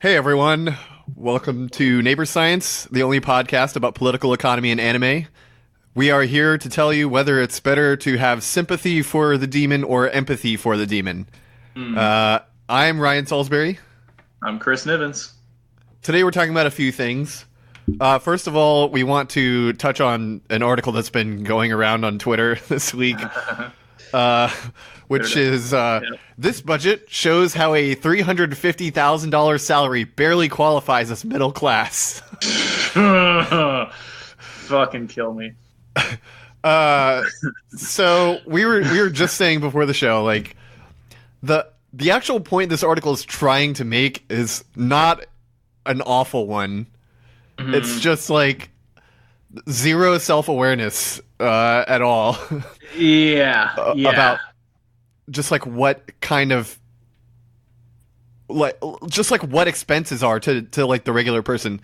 Hey everyone, welcome to Neighbor Science, the only podcast about political economy and anime. We are here to tell you whether it's better to have sympathy for the demon or empathy for the demon. I'm Ryan Salisbury. I'm Chris Nivens. Today we're talking about a few things. First of all, we want to touch on an article that's been going around on Twitter this week. Which is, this budget shows how a $350,000 salary barely qualifies as middle class. Fucking kill me. So we were just saying before the show, like, the actual point this article is trying to make is not an awful one. Mm-hmm. It's just like zero self-awareness at all. Yeah. About just like what kind of what expenses are to like the regular person.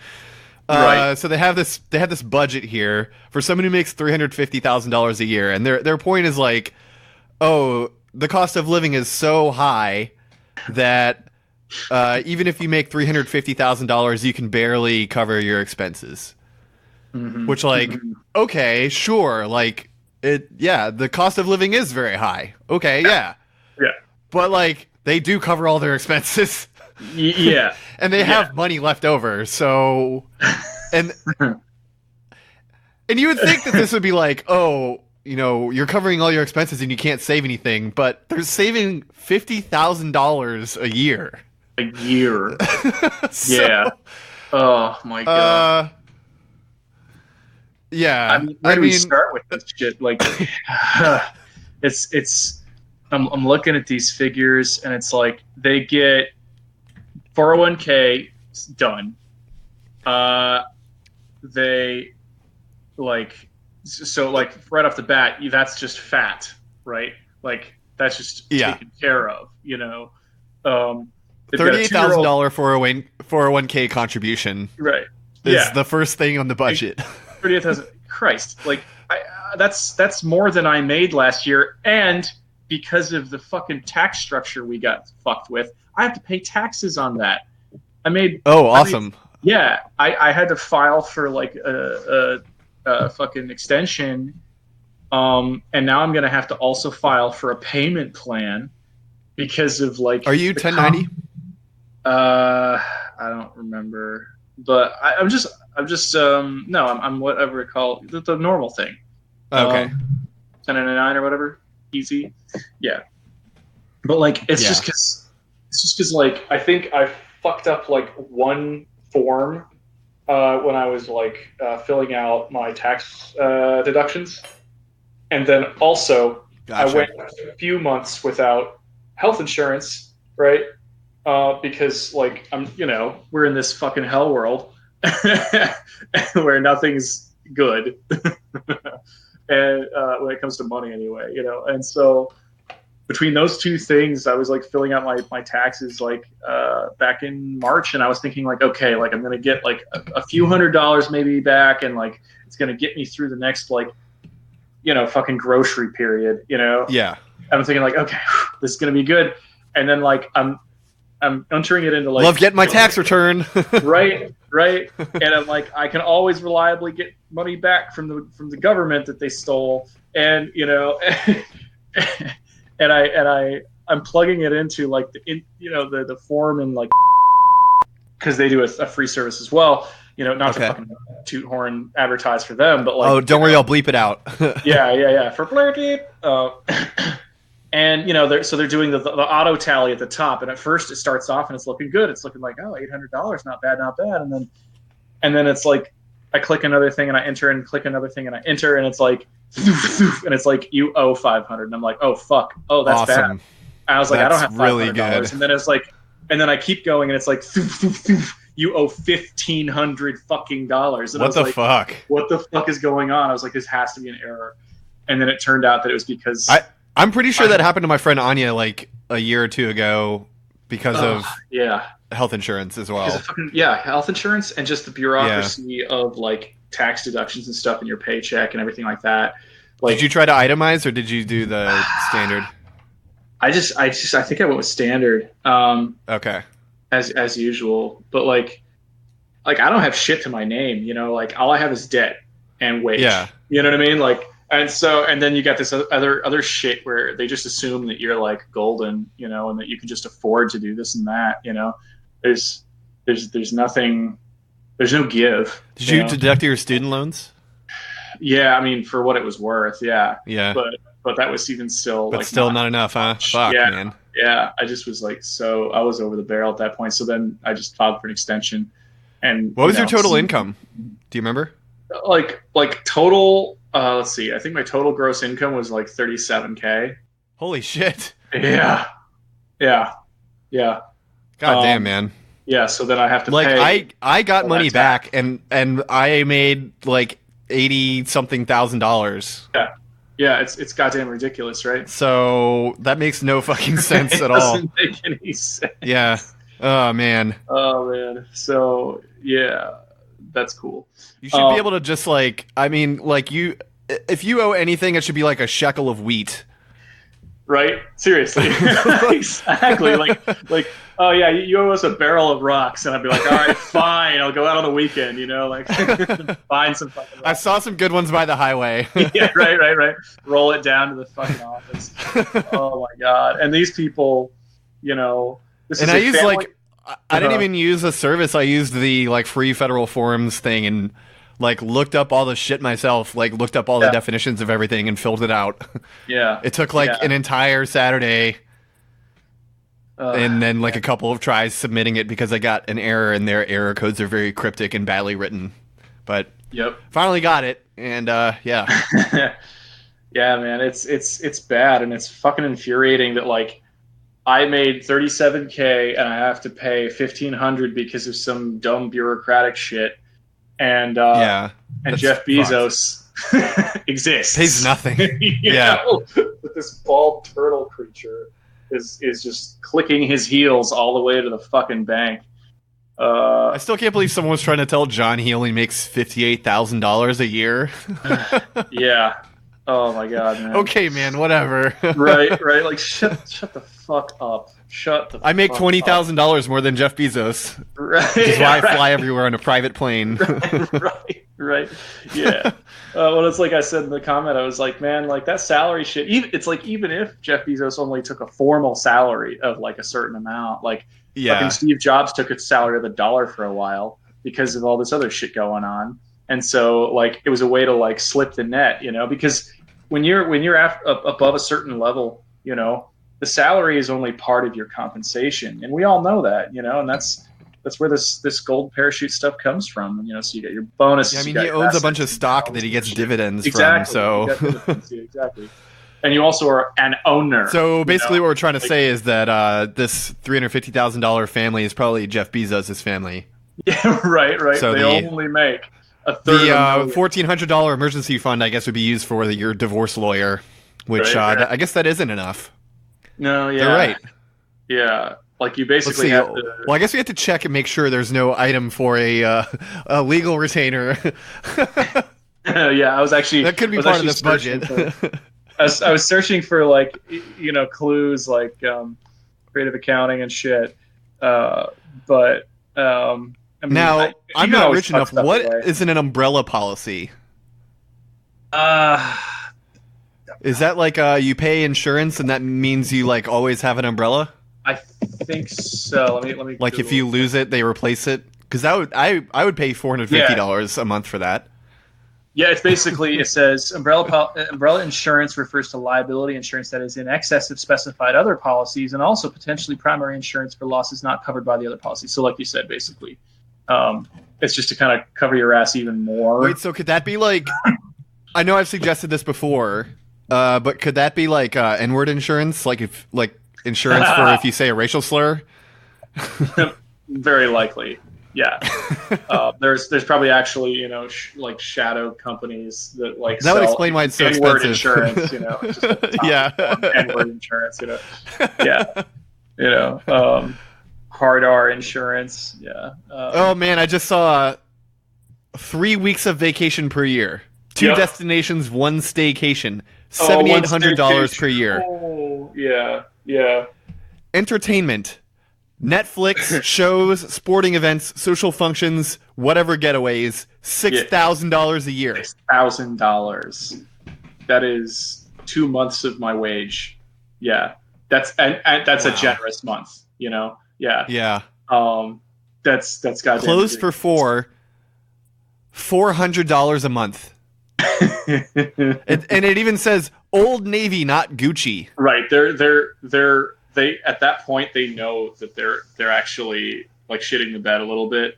Right. So they have this budget here for someone who makes $350,000 a year, and their point is like, oh, the cost of living is so high that even if you make $350,000, you can barely cover your expenses. Mm-hmm. Which, like, okay, sure, like, the cost of living is very high. Okay, yeah. Yeah. But, like, they do cover all their expenses. Yeah. And they have money left over, so... And you would think that this would be like, oh, you know, you're covering all your expenses and you can't save anything, but they're saving $50,000 a year. A year. So, yeah. Oh, my God. Yeah, I mean, where do we start with this shit? Like, it's. I'm looking at these figures, and it's like they get 401k done. They like right off the bat, that's just fat, right? Like that's just taken care of, you know. $38,000 for a 401k contribution, right? Is the first thing on the budget. 38,000. Christ, like that's more than I made last year, and because of the fucking tax structure we got fucked with, I have to pay taxes on that. Awesome. I had to file for like a fucking extension, and now I'm gonna have to also file for a payment plan because of like. Are you 1090? I don't remember. But I'm just no, I'm whatever it called the normal thing. Okay. 1099 or whatever, easy. Yeah. But like it's just because like I think I fucked up like one form when I was like filling out my tax deductions, and then also I went a few months without health insurance, right? Because like we're in this fucking hell world where nothing's good, and when it comes to money anyway, and so between those two things, I was like filling out my taxes like back in March, and I was thinking like, okay, like I'm gonna get like a few $100 maybe back, and like it's gonna get me through the next like fucking grocery period, Yeah. And I'm thinking like, okay, this is gonna be good, and then like I'm entering it into like love getting my tax return. right, and I'm like, I can always reliably get money back from the government that they stole, and and I'm plugging it into like the form and like because they do a free service as well. Not to fucking toot horn advertise for them, but like don't worry, I'll bleep it out. yeah for bleep. And they're doing the auto tally at the top, and at first it starts off and it's looking good. It's looking like $800, not bad, and then it's like I click another thing and I enter, and click another thing and I enter, and it's like and it's like you owe $500, and I'm like, oh fuck, oh that's awesome. bad. And I was like, that's I don't have $500, really good. and then it's like, and then I keep going and it's like you owe $1,500 fucking dollars. And what the fuck? What the fuck is going on? I was like, this has to be an error, and then it turned out that it was because. I'm pretty sure that happened to my friend Anya like a year or two ago because of health insurance as well. Health insurance and just the bureaucracy of like tax deductions and stuff in your paycheck and everything like that. Like, did you try to itemize or did you do the standard? I think I went with standard. Okay. as usual. But like I don't have shit to my name, you know. Like all I have is debt and wage. Yeah. You know what I mean? Like, and then you got this other shit where they just assume that you're like golden, you know, and that you can just afford to do this and that, you know. There's nothing. There's no give. Did you deduct your student loans? Yeah, I mean, for what it was worth, yeah. Yeah. But that was even still but still not enough, huh? Fuck, yeah, man. Yeah, I just was like, I was over the barrel at that point. So then I just filed for an extension. And what was your total income? Do you remember? Like total. Let's see. I think my total gross income was like $37K. Holy shit! Yeah. God damn, man. Yeah. So then I have to like pay. I got money back, and I made like $80-something thousand. Yeah, it's goddamn ridiculous, right? So that makes no fucking sense at all. Doesn't make any sense. Yeah. Oh man. So yeah, that's cool. You should be able to just like, I mean, like if you owe anything, it should be like a shekel of wheat. Right? Seriously. Exactly. Like, oh yeah, you owe us a barrel of rocks, and I'd be like, all right, fine, I'll go out on the weekend, you know, like find some fucking rocks. I saw some good ones by the highway. Yeah, right. Roll it down to the fucking office. Oh my god. And these people, you know, I used like I didn't even use a service. I used the like free federal forums thing and like looked up all the shit myself, like looked up all the definitions of everything and filled it out. Yeah. It took like an entire Saturday and then like a couple of tries submitting it because I got an error and their error codes are very cryptic and badly written. But finally got it, and yeah. Yeah, man, it's bad, and it's fucking infuriating that like I made $37K and I have to pay $1,500 because of some dumb bureaucratic shit. And Jeff Bezos exists. Pays nothing. You know? This bald turtle creature is just clicking his heels all the way to the fucking bank. I still can't believe someone was trying to tell John he only makes $58,000 a year. Yeah. Oh my god, man. Okay, man, whatever. right. Like shut the fuck up. I make $20,000 more than Jeff Bezos. Right. Which is why I fly everywhere on a private plane. Right. Yeah. Well, it's like I said in the comment, I was like, man, like that salary shit. It's like even if Jeff Bezos only took a formal salary of like a certain amount, like fucking Steve Jobs took a salary of $1 for a while because of all this other shit going on. And so, like, it was a way to like slip the net, you know, because when you're above a certain level, you know, the salary is only part of your compensation, and we all know that, you know, and that's where this gold parachute stuff comes from, you know. So you get your bonuses. Yeah, I mean, he owns a bunch of stock that he gets dividends from. So exactly. And you also are an owner. So basically, what we're trying to say is that this $350,000 family is probably Jeff Bezos' family. Yeah, right. So they only make a third. The $1,400 emergency fund, I guess, would be used for your divorce lawyer, which I guess that isn't enough. No, yeah, they're right. Yeah, like you basically have to. Well, I guess we have to check and make sure there's no item for a legal retainer. Yeah, I was actually that could be part of this budget. I was searching for like, you know, clues like creative accounting and shit, but I mean, now I'm not rich enough. What is an umbrella policy? Is that like you pay insurance and that means you like always have an umbrella? I think so. Let me. Like if you lose it, they replace it. Because I would pay $450 a month for that. Yeah, it's basically, it says umbrella insurance refers to liability insurance that is in excess of specified other policies, and also potentially primary insurance for losses not covered by the other policies. So like you said, basically, it's just to kind of cover your ass even more. Wait, so could that be like, I know I've suggested this before, but could that be like N-word insurance? Like if like insurance for if you say a racial slur? Very likely. Yeah, there's probably actually, you know, like shadow companies that like that would explain why it's so N-word expensive. Insurance, you know, just yeah, N-word insurance, you know, yeah, you know, hard R insurance, yeah. Oh man, I just saw 3 weeks of vacation per year, 2 destinations, 1 staycation, $7,800 per year. Oh yeah. Entertainment. Netflix, shows, sporting events, social functions, whatever getaways, $6,000 a year. $6,000. That is 2 months of my wage. Yeah, that's that's a generous month. Yeah. Yeah. That's goddamn clothes for $400 a month. And it even says Old Navy, not Gucci. Right. They at that point they know that they're actually like shitting the bed a little bit.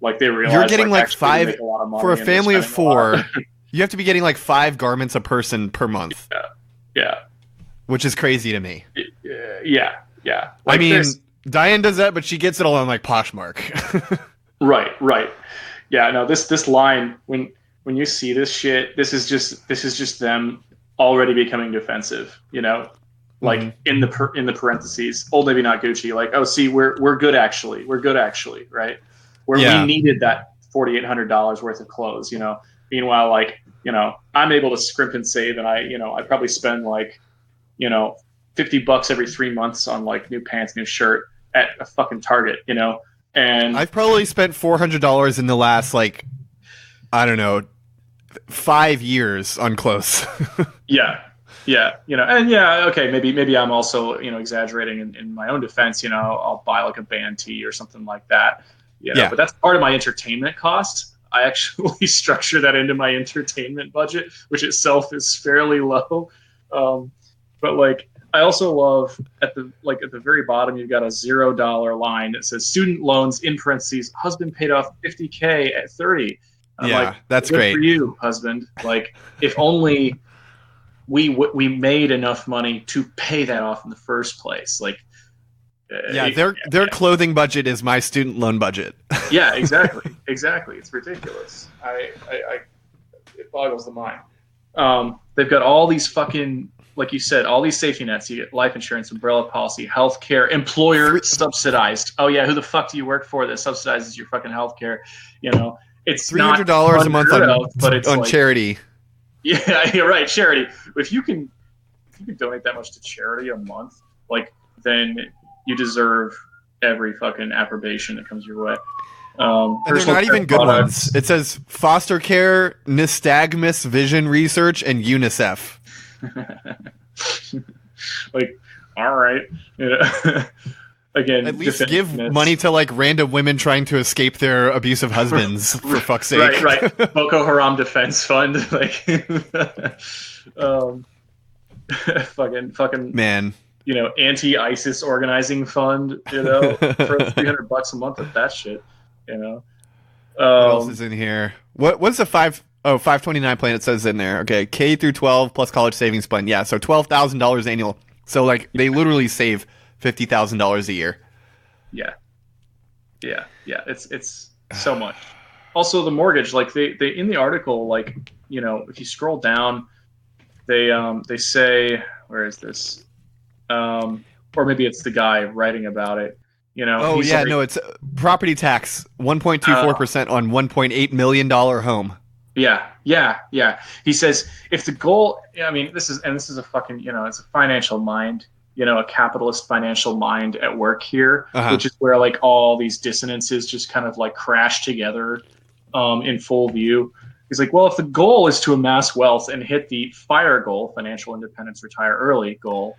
Like they realize you're getting like five for a family of 4. You have to be getting like 5 garments a person per month. Yeah. Which is crazy to me. Yeah. Like I mean, Diane does that, but she gets it all on like Poshmark. Right. Yeah. No. This line when you see this shit, this is just them already becoming defensive. Like in the parentheses, Old Navy, not Gucci. Like, oh, see, we're good actually. We're good actually, right? Where we needed that $4,800 worth of clothes. Meanwhile, like, I'm able to scrimp and save, and I probably spend like, $50 every 3 months on like new pants, new shirt at a fucking Target. And I've probably spent $400 in the last like, I don't know, 5 years on clothes. Yeah. And okay, maybe I'm also, exaggerating in my own defense. I'll buy like a band tee or something like that. But that's part of my entertainment cost. I actually structure that into my entertainment budget, which itself is fairly low. But like, I also love at the very bottom, you've got a $0 line that says student loans in parentheses, husband paid off $50K at 30. I'm like, that's good great for you, husband. Like, if only we made enough money to pay that off in the first place. Like, their clothing budget is my student loan budget. Yeah, exactly. It's ridiculous. It boggles the mind. They've got all these fucking, like you said, all these safety nets. You get life insurance, umbrella policy, healthcare, employer subsidized. Oh yeah, who the fuck do you work for that subsidizes your fucking healthcare? It's $300 a month on charity. Yeah, you're right. Charity. If you can donate that much to charity a month, like, then you deserve every fucking approbation that comes your way. And they're not even good ones. It says foster care, nystagmus vision research, and UNICEF. Like, all right. Again, at least give money to like random women trying to escape their abusive husbands, for fuck's sake. Right. Boko Haram Defense Fund, like, fucking man. Anti-ISIS organizing fund. For $300 a month of that shit. What else is in here? What's the 529 plan? It says in there. Okay, K through 12 plus college savings plan. Yeah, so $12,000 annual. So like they literally save $50,000 a year. Yeah. It's so much. Also, the mortgage, like they in the article, like, if you scroll down, they say, where is this? Or maybe it's the guy writing about it. It's property tax 1.24% on $1.8 million home. Yeah. He says if the goal, this is a fucking, it's a financial mind. A capitalist financial mind at work here, which is where like all these dissonances just kind of like crash together in full view. He's like, well, if the goal is to amass wealth and hit the FIRE goal, financial independence, retire early goal.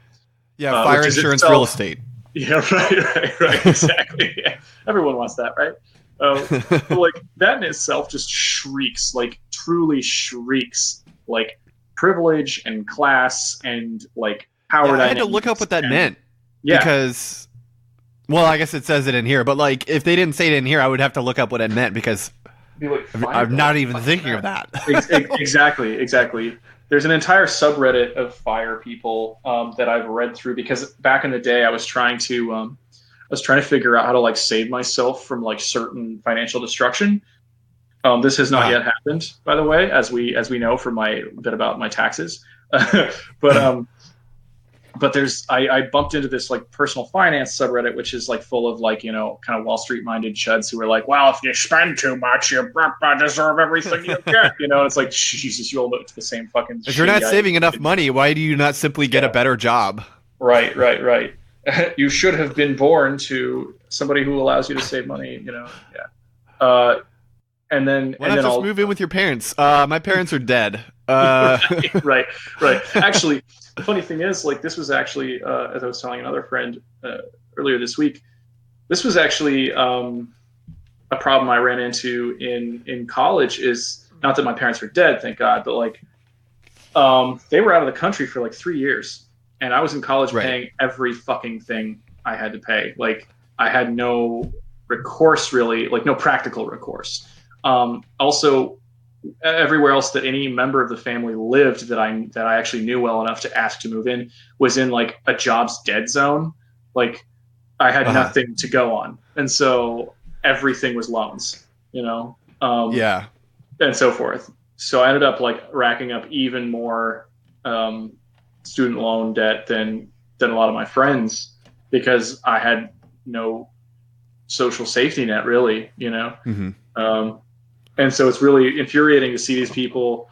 Yeah, fire insurance, real estate. Yeah, right, exactly. Yeah. Everyone wants that, right? But like that in itself just shrieks, like truly shrieks, like privilege and class and like power. I had to look up what that meant. Yeah. Because, well, I guess it says it in here, but like if they didn't say it in here, I would have to look up what it meant because I'm not even thinking of that. Exactly. There's an entire subreddit of FIRE people that I've read through because back in the day I was trying to figure out how to like save myself from like certain financial destruction. This has not yet happened, by the way, as we know from my bit about my taxes. But I bumped into this like personal finance subreddit, which is like full of like, kind of Wall Street minded chuds who are like, well, if you spend too much, you deserve everything you get. It's like, Jesus, you all look to the same fucking. If you're not saving enough money, why do you not simply get a better job? Right. You should have been born to somebody who allows you to save money. Yeah. And then Why and not then just move in with your parents? My parents are dead. right. Actually, the funny thing is, like, this was actually, as I was telling another friend earlier this week, this was actually a problem I ran into in college. Is not that my parents are dead, thank God, but like they were out of the country for like 3 years, and I was in college paying every fucking thing I had to pay. Like I had no recourse really, like no practical recourse. Also, everywhere else that any member of the family lived that I actually knew well enough to ask to move in was in like a jobs dead zone. Like I had nothing to go on, and so everything was loans, and so forth. So I ended up like racking up even more student loan debt than a lot of my friends, because I had no social safety net really, Mm-hmm. And so it's really infuriating to see these people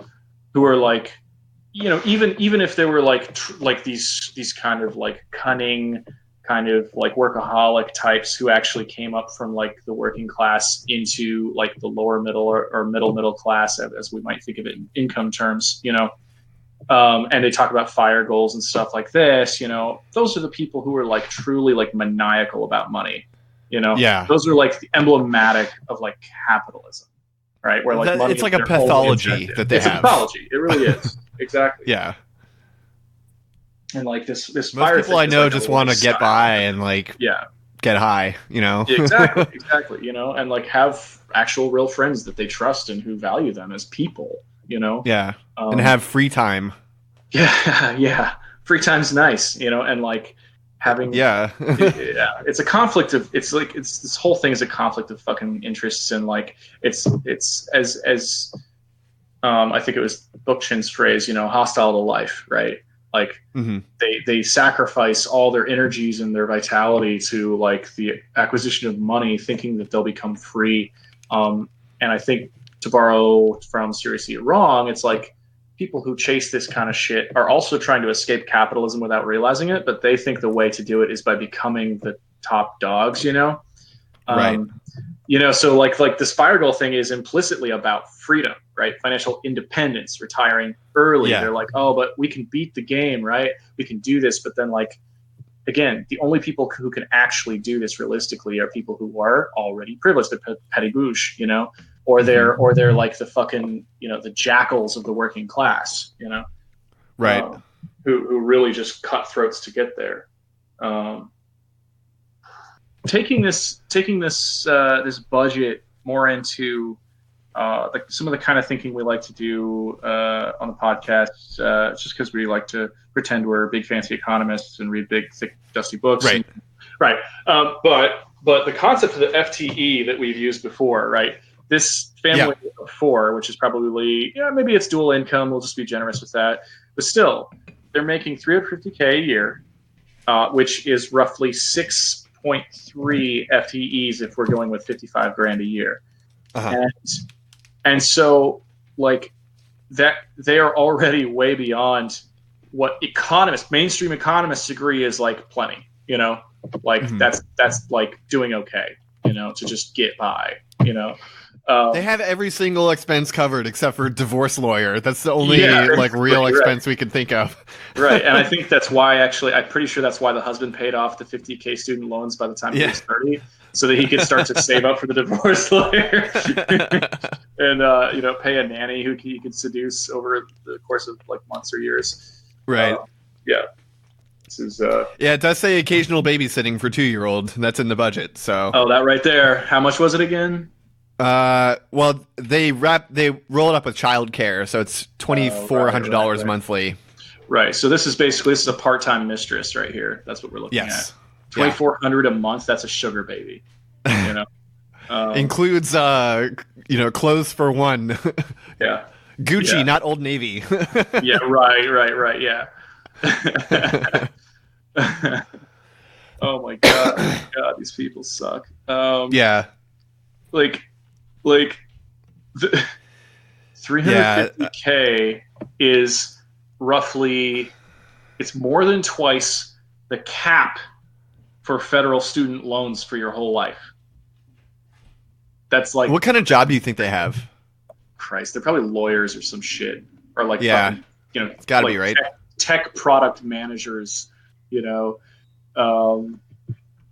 who are like, even if they were like like these kind of like cunning, kind of like workaholic types who actually came up from like the working class into like the lower middle or middle class, as we might think of it in income terms, and they talk about fire goals and stuff like this, those are the people who are like truly like maniacal about money, those are like the emblematic of like capitalism, right? Where like money it's like a pathology that they have. It's a pathology. It really is. Exactly. Yeah. And like this Most fire people I know just want to get by and like get high, Exactly, and like have actual real friends that they trust and who value them as people, Yeah. And have free time. Yeah. Free time's nice, and like having it's a conflict of it's this whole thing is a conflict of fucking interests, and like it's as I think it was Bookchin's phrase, hostile to life, right? Like they sacrifice all their energies and their vitality to like the acquisition of money, thinking that they'll become free. And I think, to borrow from Seriously Wrong, it's like people who chase this kind of shit are also trying to escape capitalism without realizing it, but they think the way to do it is by becoming the top dogs, Right. So like this fire goal thing is implicitly about freedom, right? Financial independence, retiring early. They're like, oh, but we can beat the game, right? We can do this. But then like, again, the only people who can actually do this realistically are people who are already privileged, the petty bouche, or they're like the fucking, the jackals of the working class, right. Who really just cut throats to get there. Taking this budget more into like some of the kind of thinking we like to do on the podcast, just because we like to pretend we're big fancy economists and read big thick dusty books. Right. Right. But the concept of the FTE that we've used before, right? This family of four, which is probably maybe it's dual income. We'll just be generous with that. But still, they're making $350K a year, which is roughly 6.3 FTEs if we're going with 55 grand a year. And so like that, they are already way beyond what mainstream economists agree is like plenty, that's like doing okay, to just get by, they have every single expense covered except for divorce lawyer. That's the only real expense we can think of. Right. And I think that's why I'm pretty sure that's why the husband paid off the $50K student loans by the time he was 30, so that he could start to save up for the divorce lawyer and, pay a nanny who he could seduce over the course of like months or years. Right. This is, it does say occasional babysitting for 2-year-old. That's in the budget. So. Oh, that right there. How much was it again? Well, they roll it up with childcare, so it's $2,400 monthly. Right. So this is a part-time mistress right here. That's what we're looking at. $2,400 a month. That's a sugar baby. Includes clothes for one. Gucci, not Old Navy. Right. Yeah. Oh my God, these people suck. Like the 350K is roughly, it's more than twice the cap for federal student loans for your whole life. That's like, What kind of job do you think they have? Christ, they're probably lawyers or some shit, or like Yeah. fucking, you know, It's got to like be, right? tech product managers, you know,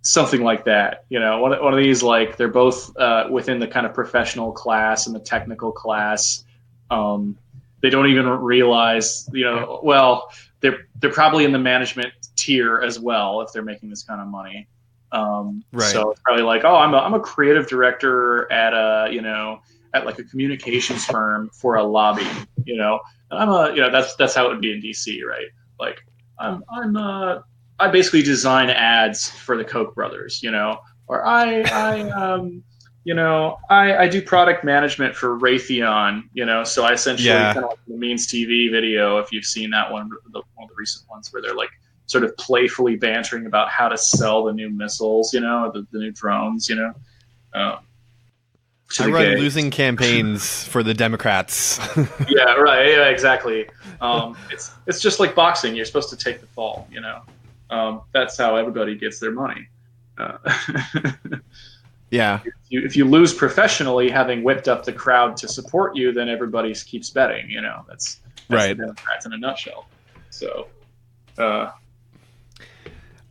something like that. You know, one of these, like, they're both within the kind of professional class and the technical class. They don't even realize, you know, well, they're probably in the management tier as well if they're making this kind of money. Right. So it's probably like, oh, I'm a creative director at a, you know, at like a communications firm for a lobby, you know, and that's how it would be in DC, right? Like I basically design ads for the Koch brothers, you know, or I do product management for Raytheon, you know, so I essentially kind of like the Means TV video, if you've seen that one of the recent ones where they're like sort of playfully bantering about how to sell the new missiles, you know, the new drones, you know. I run losing campaigns for the Democrats. Yeah, right. Yeah, exactly. It's just like boxing. You're supposed to take the fall, you know. That's how everybody gets their money. Yeah. If you lose professionally, having whipped up the crowd to support you, then everybody keeps betting. You know, that's right. The Democrats in a nutshell. So, I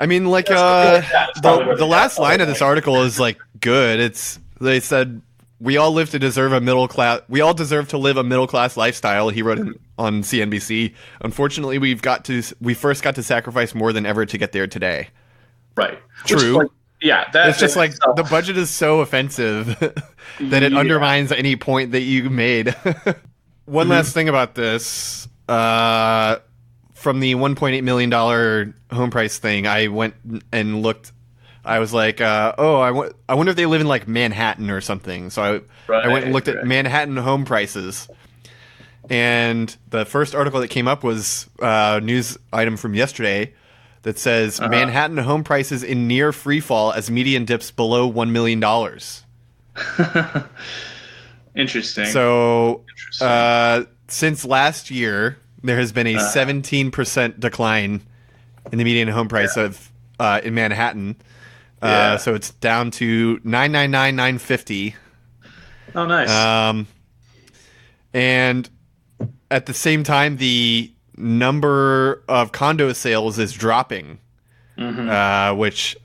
mean, like the last line of this article is like good. They said we all live to deserve a middle class. We all deserve to live a middle class lifestyle. He wrote on CNBC. Unfortunately, we first got to sacrifice more than ever to get there today. Right. True. Which, yeah, it's just like the budget is so offensive that it undermines any point that you made. One last thing about this, from the $1.8 million home price thing, I went and looked. I was like, I wonder if they live in like Manhattan or something. So I went and looked at Manhattan home prices. And the first article that came up was a news item from yesterday that says Manhattan home prices in near free fall as median dips below $1 million. Interesting. So since last year, there has been a 17% decline in the median home price of in Manhattan. So it's down to $999,950. Oh, nice. And at the same time, the number of condo sales is dropping, which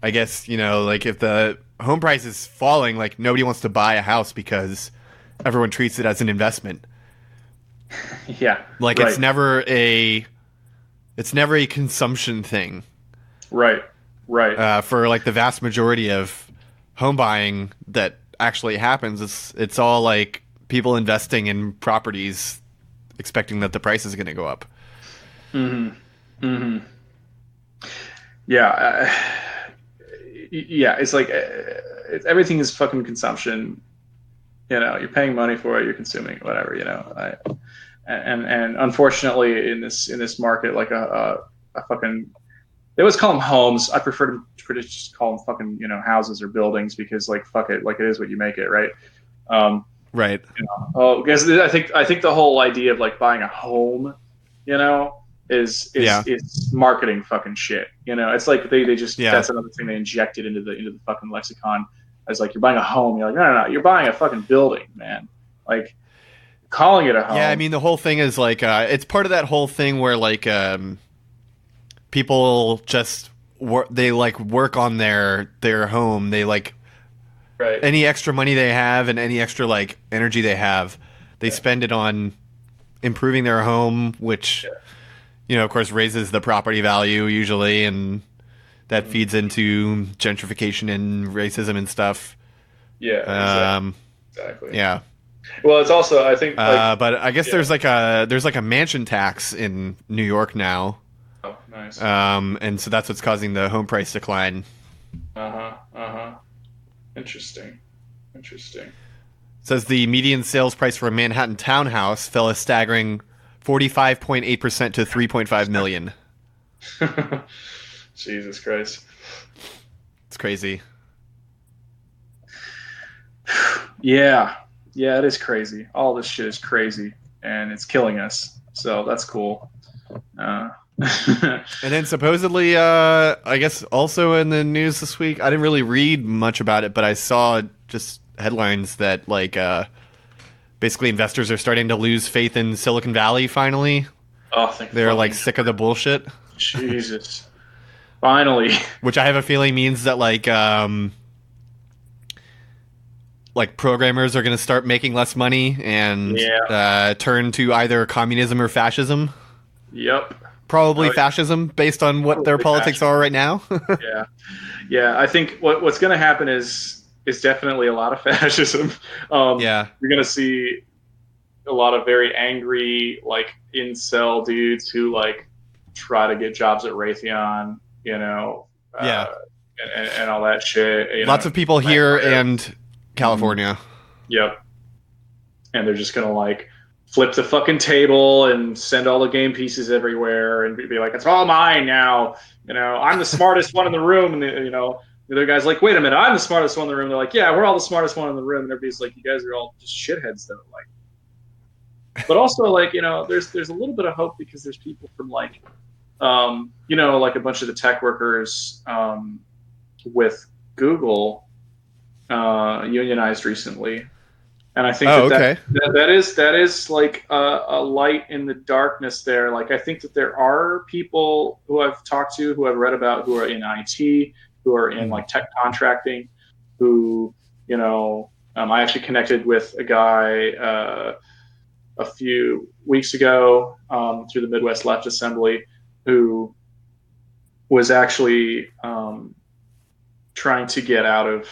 I guess, you know, like if the home price is falling, like nobody wants to buy a house because everyone treats it as an investment. Yeah. Like it's never a consumption thing. Right. Right. For like the vast majority of home buying that actually happens, it's all like people investing in properties expecting that the price is going to go up. Yeah. Yeah. It's like everything is fucking consumption. You know, you're paying money for it, you're consuming it, whatever, you know. And unfortunately in this market, like a fucking, they always call them homes. I prefer to just call them fucking, you know, houses or buildings because, like, fuck it, like it is what you make it, right? Right. You know, because I think the whole idea of like buying a home, you know, is marketing fucking shit. You know, it's like they just that's another thing they injected into the fucking lexicon as like you're buying a home. You're like, no, you're buying a fucking building, man. Like calling it a home. Yeah, I mean the whole thing is like it's part of that whole thing where like people just work on their home. They like any extra money they have and any extra like energy they have, they spend it on improving their home, which you know, of course, raises the property value usually, and that feeds into gentrification and racism and stuff. Yeah, exactly. Yeah. Well, it's also I think, but I guess there's like a mansion tax in New York now. Oh, nice. And so that's what's causing the home price decline. Interesting. It says the median sales price for a Manhattan townhouse fell a staggering 45.8% to $3.5 million. Jesus Christ. It's crazy. Yeah, it is crazy. All this shit is crazy, and it's killing us. So that's cool. And then supposedly, I guess also in the news this week, I didn't really read much about it, but I saw just headlines that like basically investors are starting to lose faith in Silicon Valley finally. Oh, thank They're like fucking sick of the bullshit. Jesus. Finally. Which I have a feeling means that like programmers are going to start making less money and turn to either communism or fascism. Yep. Probably fascism based on what their politics are right now. Yeah. I think what's going to happen is definitely a lot of fascism. You're going to see a lot of very angry, like incel dudes who like try to get jobs at Raytheon, and all that shit. Lots of people here and California. Yep. And they're just going to like flip the fucking table and send all the game pieces everywhere and be like, it's all mine now. I'm the smartest one in the room. And, the other guy's like, wait a minute, I'm the smartest one in the room. They're like, yeah, we're all the smartest one in the room. And everybody's like, you guys are all just shitheads though. Like, but also like, there's a little bit of hope because there's people from like, like a bunch of the tech workers with Google unionized recently. And I think that is like a light in the darkness there. Like, I think that there are people who I've talked to, who I've read about, who are in IT, who are in like tech contracting, who, I actually connected with a guy a few weeks ago through the Midwest Left Assembly who was actually trying to get out of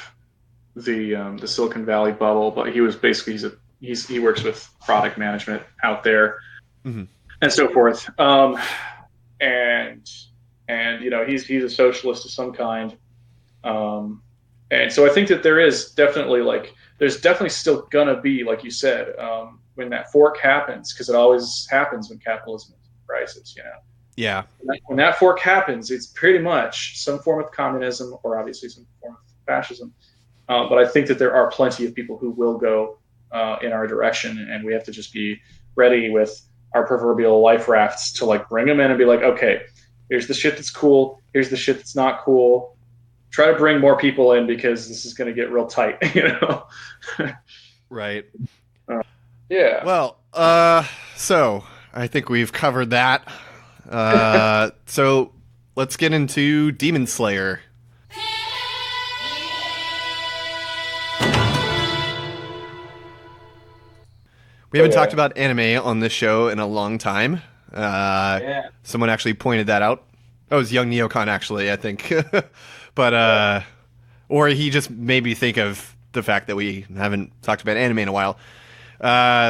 the Silicon Valley bubble, but he was basically he works with product management out there and so forth. And he's a socialist of some kind. And so I think that there's definitely still gonna be, like you said, when that fork happens, because it always happens when capitalism is in crisis, Yeah. When that fork happens, it's pretty much some form of communism or obviously some form of fascism. But I think that there are plenty of people who will go in our direction, and we have to just be ready with our proverbial life rafts to like bring them in and be like, okay, here's the shit that's cool, here's the shit that's not cool. Try to bring more people in because this is going to get real tight, Right. Yeah. Well, so I think we've covered that. So let's get into Demon Slayer. We haven't talked about anime on this show in a long time. Someone actually pointed that out. Oh, it was Young Neocon, actually, I think. But, or he just made me think of the fact that we haven't talked about anime in a while.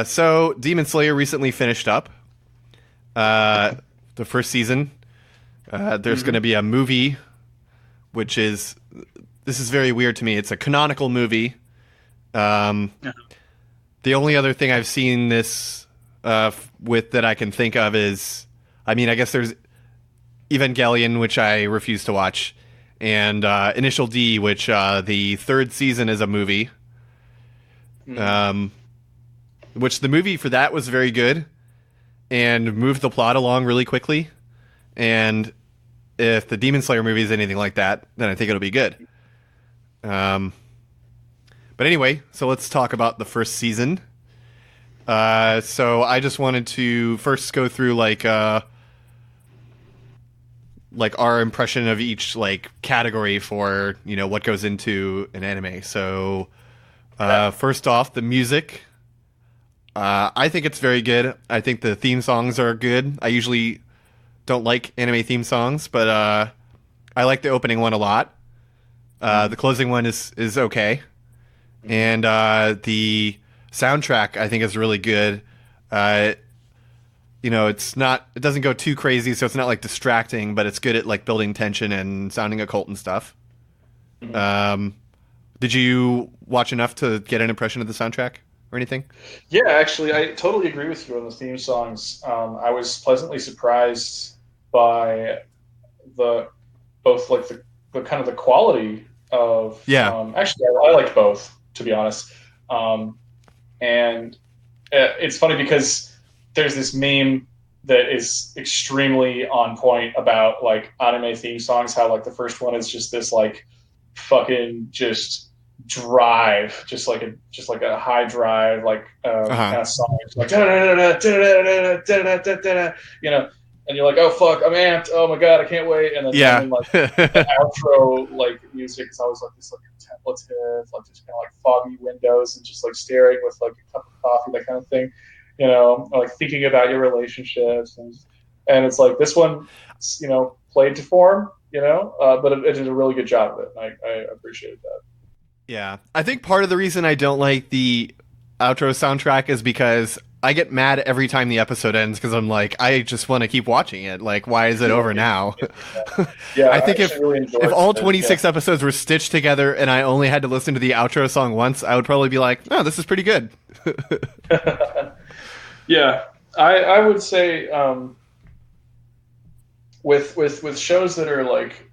So, Demon Slayer recently finished up the first season. There's going to be a movie, which is... This is very weird to me. It's a canonical movie. The only other thing I've seen this with that I can think of is... I mean, I guess there's Evangelion, which I refuse to watch, and Initial D, which the third season is a movie. Which the movie for that was very good and moved the plot along really quickly. And if the Demon Slayer movie is anything like that, then I think it'll be good. But anyway, so let's talk about the first season. So I just wanted to first go through like our impression of each like category for, what goes into an anime. So first off, the music. I think it's very good. I think the theme songs are good. I usually don't like anime theme songs, but I like the opening one a lot. The closing one is okay. And the soundtrack I think is really good. It doesn't go too crazy, so it's not like distracting, but it's good at like building tension and sounding occult and stuff. Did you watch enough to get an impression of the soundtrack or anything? Yeah, actually, I totally agree with you on the theme songs. I was pleasantly surprised by the kind of the quality of. Yeah. Actually, I liked both, to be honest. And it's funny because there's this meme that is extremely on point about like anime theme songs. How like the first one is just this like fucking just drive, just like a high drive like kind of song. It's like you know, and you're like, oh fuck, I'm amped. Oh my god, I can't wait. And then like the outro like music is always like this like contemplative, like just kind of like foggy windows and just like staring with like a cup of coffee, that kind of thing. You know, or, like thinking about your relationships, and it's like this one, you know, played to form, you know, but it did a really good job of it. And I appreciated that. Yeah, I think part of the reason I don't like the outro soundtrack is because I get mad every time the episode ends because I'm like, I just want to keep watching it. Like, why is it over now? Yeah, I think really if all 26 episodes were stitched together and I only had to listen to the outro song once, I would probably be like, oh, this is pretty good. Yeah, I would say with shows that are like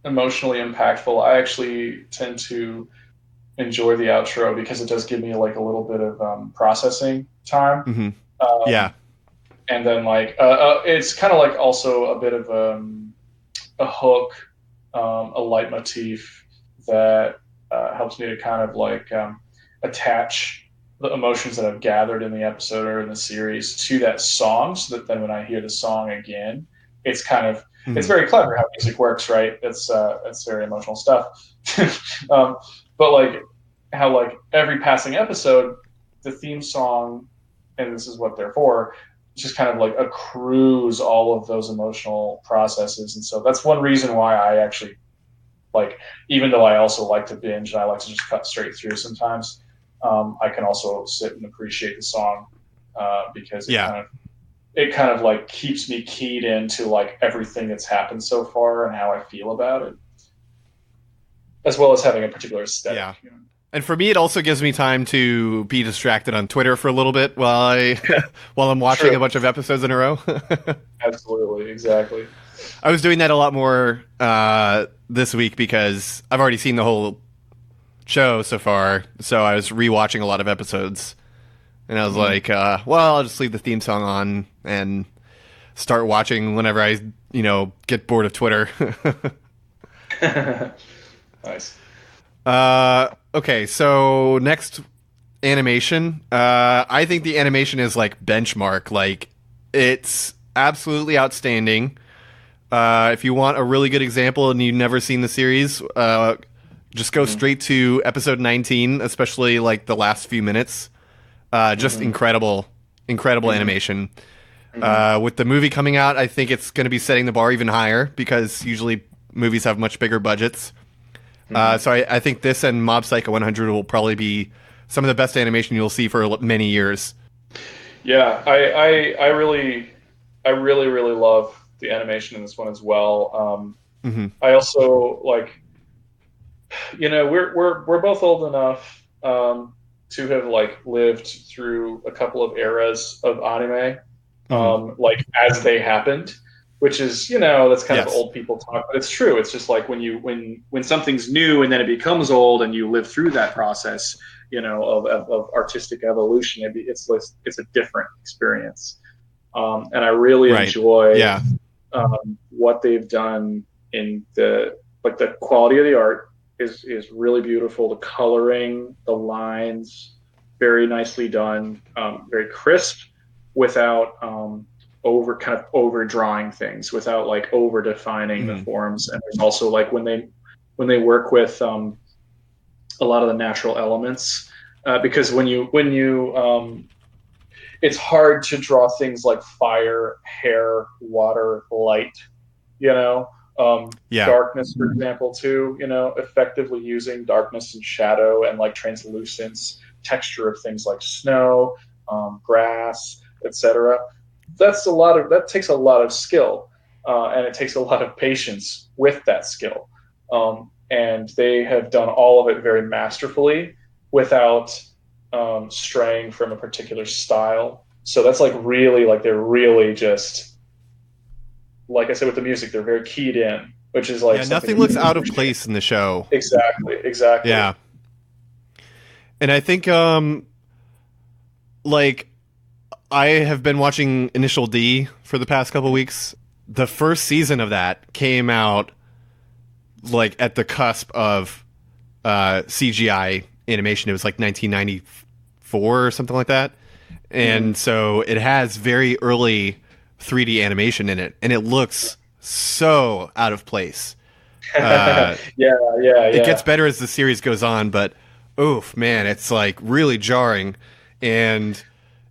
emotionally impactful, I actually tend to enjoy the outro because it does give me like a little bit of processing time. Mm-hmm. Yeah, and then like it's kind of like also a bit of a hook, a leitmotif that helps me to kind of like attach the emotions that I've gathered in the episode or in the series to that song, so that then when I hear the song again, it's kind of it's very clever how music works, right? It's very emotional stuff. But like how like every passing episode, the theme song, and this is what they're for, just kind of like accrues all of those emotional processes. And so that's one reason why I actually like, even though I also like to binge and I like to just cut straight through sometimes, I can also sit and appreciate the song because it kind of like keeps me keyed into like everything that's happened so far and how I feel about it, as well as having a particular aesthetic. Yeah. You know? And for me, it also gives me time to be distracted on Twitter for a little bit while I'm watching a bunch of episodes in a row. Absolutely, exactly. I was doing that a lot more this week because I've already seen the whole show so far, so I was rewatching a lot of episodes, and I was like, well, I'll just leave the theme song on and start watching whenever I, get bored of Twitter. Nice. Okay, so next, animation. I think the animation is like benchmark. Like, it's absolutely outstanding. If you want a really good example and you've never seen the series, just go straight to episode 19, especially like the last few minutes. Just incredible animation. With the movie coming out, I think it's going to be setting the bar even higher because usually movies have much bigger budgets. So I think this and Mob Psycho 100 will probably be some of the best animation you'll see for many years. Yeah, I really love the animation in this one as well. I also like, we're both old enough to have like lived through a couple of eras of anime, like as they happened, which is, that's kind of old people talk, but it's true. It's just like when something's new and then it becomes old and you live through that process, of artistic evolution, it's a different experience. And I really enjoy what they've done in the quality of the art is really beautiful. The coloring, the lines, very nicely done, very crisp, without overdrawing things, without like over defining the forms. And there's also like when they work with a lot of the natural elements, because when you it's hard to draw things like fire, hair, water, light, darkness, for example, too, effectively using darkness and shadow and like translucence, texture of things like snow, grass, etc. That takes a lot of skill, and it takes a lot of patience with that skill. And they have done all of it very masterfully without straying from a particular style. So that's like really, like they're really just, like I said with the music, they're very keyed in, which is like nothing looks out of place in the show. Exactly. And I think like I have been watching Initial D for the past couple weeks. The first season of that came out like at the cusp of CGI animation. It was like 1994 or something like that. And so it has very early 3D animation in it, and it looks so out of place. Yeah. It gets better as the series goes on, but oof, man, it's like really jarring. And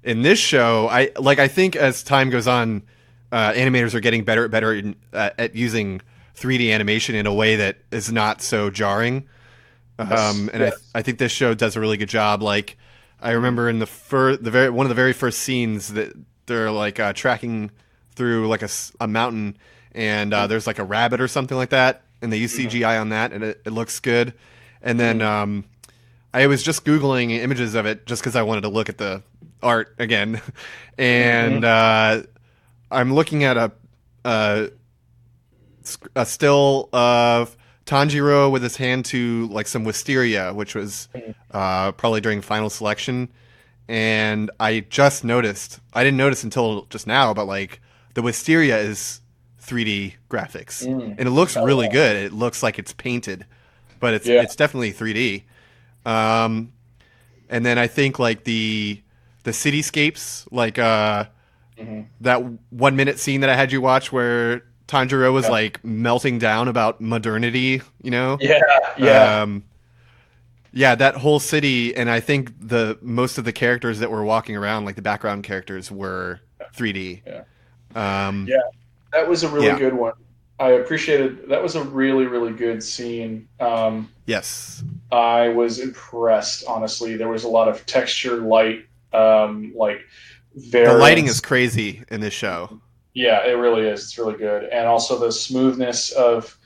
in this show, I think as time goes on, animators are getting better at using 3D animation in a way that is not so jarring. I think this show does a really good job. Like, I remember in one of the very first scenes that they're like tracking through like a mountain, and there's like a rabbit or something like that, and they use CGI on that, and it looks good. And then I was just Googling images of it just because I wanted to look at the art again, and I'm looking at a still of Tanjiro with his hand to like some wisteria, which was probably during final selection, and I just noticed. I didn't notice until just now, but like the wisteria is 3D graphics, and it looks really good. It looks like it's painted, but it's definitely 3D. And then I think like the cityscapes, like that 1 minute scene that I had you watch where Tanjiro was like melting down about modernity, you know? Yeah, that whole city, and I think most of the characters that were walking around, like the background characters, were 3D. That was a really good one. I appreciated that. Was a really, really good scene. Yes. I was impressed, honestly. There was a lot of texture, light, like the lighting is crazy in this show. Yeah, it really is. It's really good. And also the smoothness of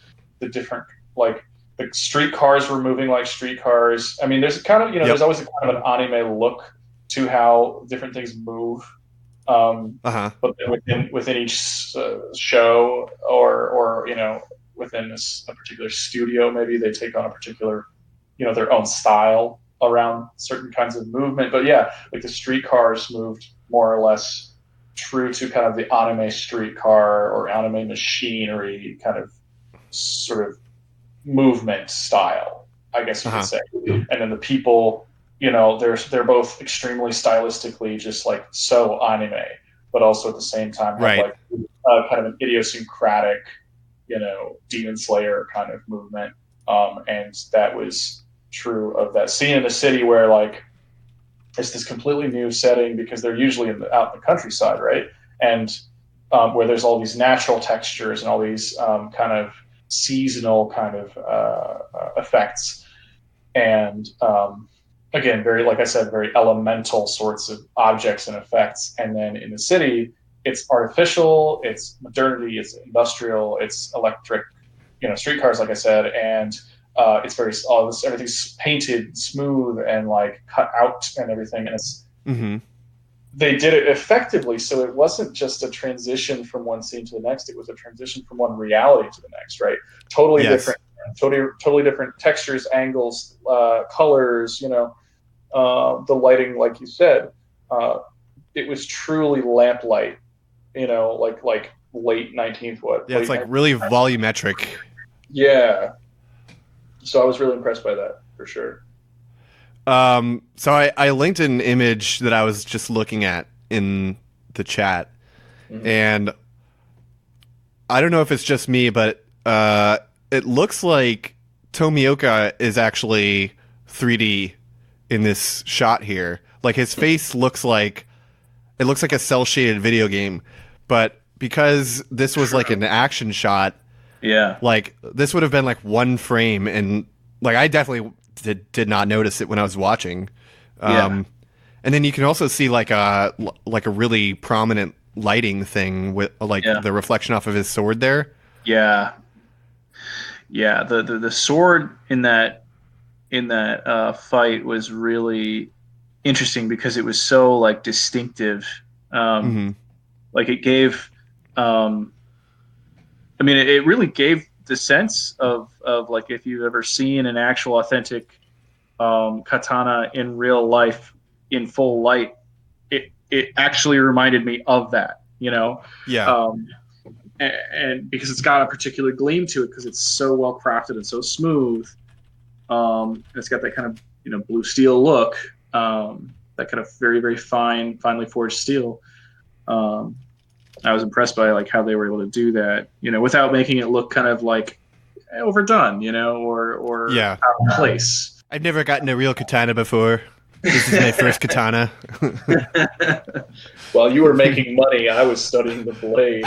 the different, like, the streetcars were moving like streetcars. I mean, there's kind of, there's always a kind of an anime look to how different things move. But within each show or within a particular studio, maybe they take on a particular, their own style around certain kinds of movement. But yeah, like the streetcars moved more or less true to kind of the anime streetcar or anime machinery kind of sort of movement style, I guess you could say. And then the people, they're both extremely stylistically just like so anime, but also at the same time have like kind of an idiosyncratic, Demon Slayer kind of movement. And that was true of that scene in the city where like it's this completely new setting because they're usually out in the countryside, right? And where there's all these natural textures and all these kind of seasonal kind of effects. And again, very, like I said, very elemental sorts of objects and effects. And then in the city, it's artificial, it's modernity, it's industrial, it's electric, streetcars, like I said, and it's everything's painted smooth and like cut out and everything. And it's they did it effectively, so it wasn't just a transition from one scene to the next. It was a transition from one reality to the next, right? Totally different, totally different textures, angles, colors. The lighting, like you said, it was truly lamplight. Like late 19th. Yeah, it's like really volumetric. Yeah. So I was really impressed by that, for sure. So I linked an image that I was just looking at in the chat, and I don't know if it's just me, but it looks like Tomioka is actually 3D in this shot here. Like his face looks like a cel-shaded video game, but because this was like an action shot, like this would have been like one frame, and like I definitely did not notice it when I was watching. And then you can also see like a really prominent lighting thing with like the reflection off of his sword there. The sword in that fight was really interesting because it was so like distinctive. Like it gave it really gave the sense of like if you've ever seen an actual authentic katana in real life in full light, it actually reminded me of that, you know? Yeah. And because it's got a particular gleam to it, because it's so well crafted and so smooth. And it's got that kind of, you know, blue steel look, that kind of very, very finely forged steel. I was impressed by like how they were able to do that, you know, without making it look kind of like overdone, you know, or Yeah. out of place. I've never gotten a real katana before. This is my first katana. While you were making money, I was studying the blade.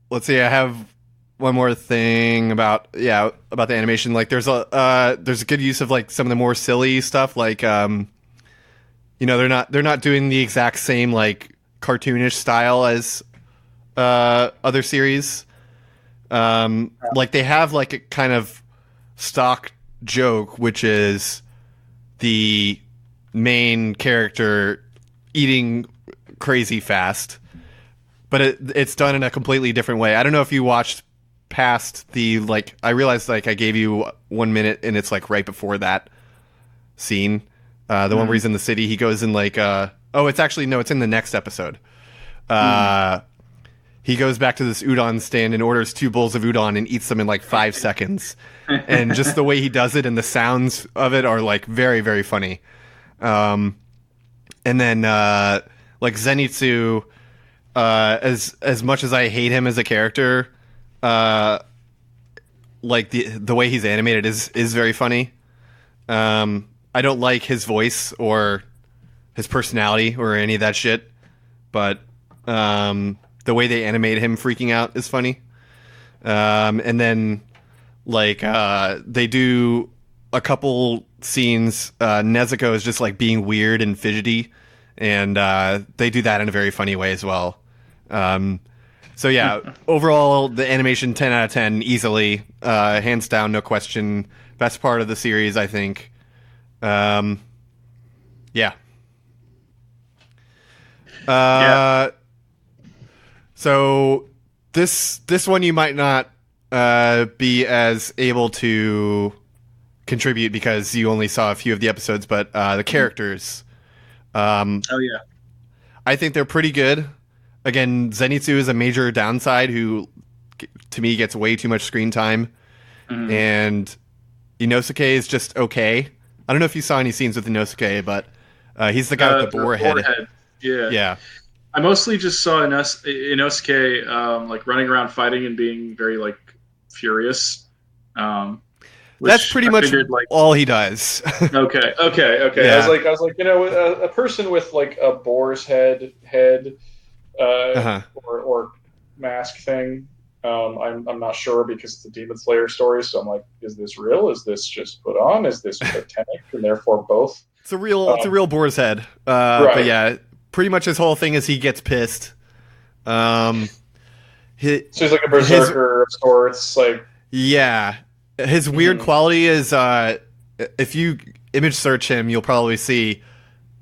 Let's see. I have one more thing about the animation. Like, there's a good use of like some of the more silly stuff. Like, you know, they're not doing the exact same like cartoonish style as other series. Like, they have like a kind of stock joke, which is the main character eating crazy fast, but it's done in a completely different way. I don't know if you watched past the, like, I realized like I gave you 1 minute and it's like right before that scene, the one where he's in the city. He goes in like it's actually, no, it's in the next episode. He goes back to this udon stand and orders 2 bowls of udon and eats them in like 5 seconds. And just the way he does it and the sounds of it are like very, very funny. And then like Zenitsu, as much as I hate him as a character, like the way he's animated is very funny. I don't like his voice or his personality or any of that shit, but the way they animate him freaking out is funny. And then like they do a couple scenes, Nezuko is just like being weird and fidgety, and they do that in a very funny way as well. So yeah, overall the animation 10 out of 10 easily, hands down, no question, best part of the series, I think. Yeah. So this one you might not be as able to contribute because you only saw a few of the episodes, but the characters, Oh yeah. I think they're pretty good. Again, Zenitsu is a major downside who, to me, gets way too much screen time. And Inosuke is just okay. I don't know if you saw any scenes with Inosuke, but he's the guy with the boar head. Yeah. Yeah. I mostly just saw Inosuke like running around fighting and being very like furious. That's pretty much like all he does. Okay. Yeah. I was like, you know, a person with like a boar's head, or mask thing. I'm not sure because it's a Demon Slayer story. So I'm like, is this real? Is this just put on? Is this pretending? And therefore both. It's a real boar's head. Right. But yeah, pretty much his whole thing is he gets pissed. So he's like a berserker of sorts. Like, yeah, his weird quality is if you image search him, you'll probably see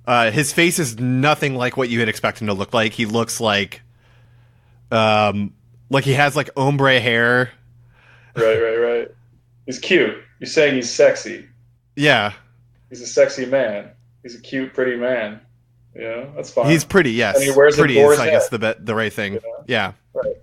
his face is nothing like what you would expect him to look like. He looks like he has like ombre hair. Right. He's cute. You're saying he's sexy. Yeah. He's a sexy man. He's a cute, pretty man. Yeah, that's fine. He's pretty, yes. And he wears pretty a boar's is, head. I guess, the right thing. You know? Yeah. Right.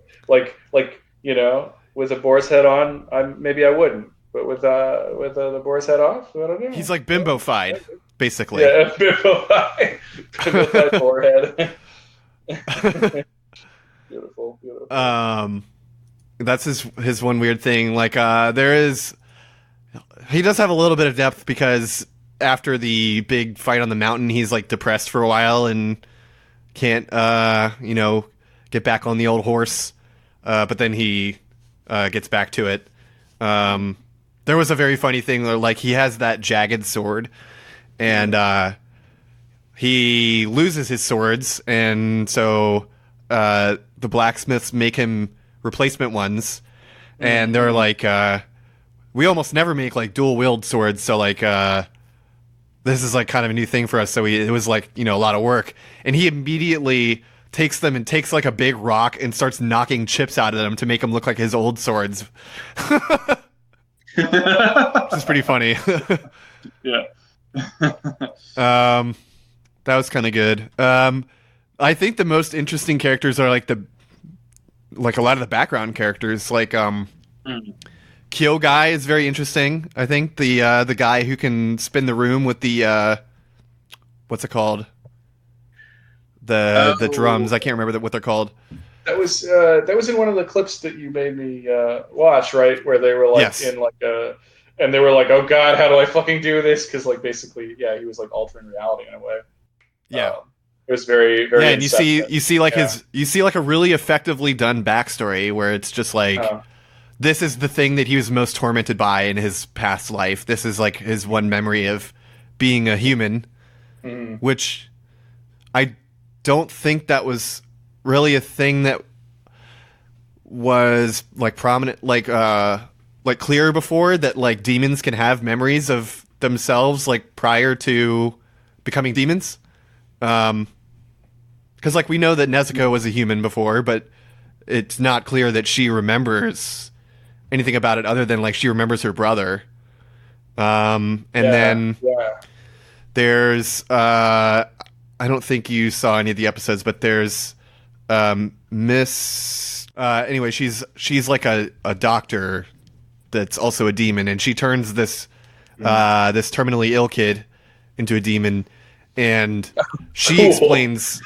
Like you know, with a boar's head on, maybe I wouldn't. But with the boar's head off, I don't know. He's like bimbo-fied, basically. Yeah, bimbo-fied. Bimbo-fied forehead. Beautiful. That's his one weird thing. Like, he does have a little bit of depth because after the big fight on the mountain, he's like depressed for a while and can't, get back on the old horse. But then he gets back to it. There was a very funny thing where, like, he has that jagged sword, and he loses his swords, and so the blacksmiths make him replacement ones, and they're like, we almost never make like dual wield swords, so like this is like kind of a new thing for us. So it was like, a lot of work, and he immediately takes them and takes like a big rock and starts knocking chips out of them to make them look like his old swords. Which is pretty funny. Yeah. That was kind of good. I think the most interesting characters are like a lot of the background characters. Like Kyo guy is very interesting. I think the guy who can spin the room with the what's it called? The drums. I can't remember what they're called. That was in one of the clips that you made me watch, right? Where they were like Yes. in like and they were like, "Oh God, how do I fucking do this?" Because like basically, yeah, he was like altering reality in a way. Yeah. It was very, very. Yeah, and you see like a really effectively done backstory where it's just like this is the thing that he was most tormented by in his past life. This is like his one memory of being a human, which I don't think that was really a thing that was like prominent, like clear before, that like demons can have memories of themselves like prior to becoming demons. Because like we know that Nezuko was a human before, but it's not clear that she remembers anything about it other than like she remembers her brother. Then there's I don't think you saw any of the episodes, but there's Miss anyway, she's like a doctor that's also a demon, and she turns this this terminally ill kid into a demon, and she explains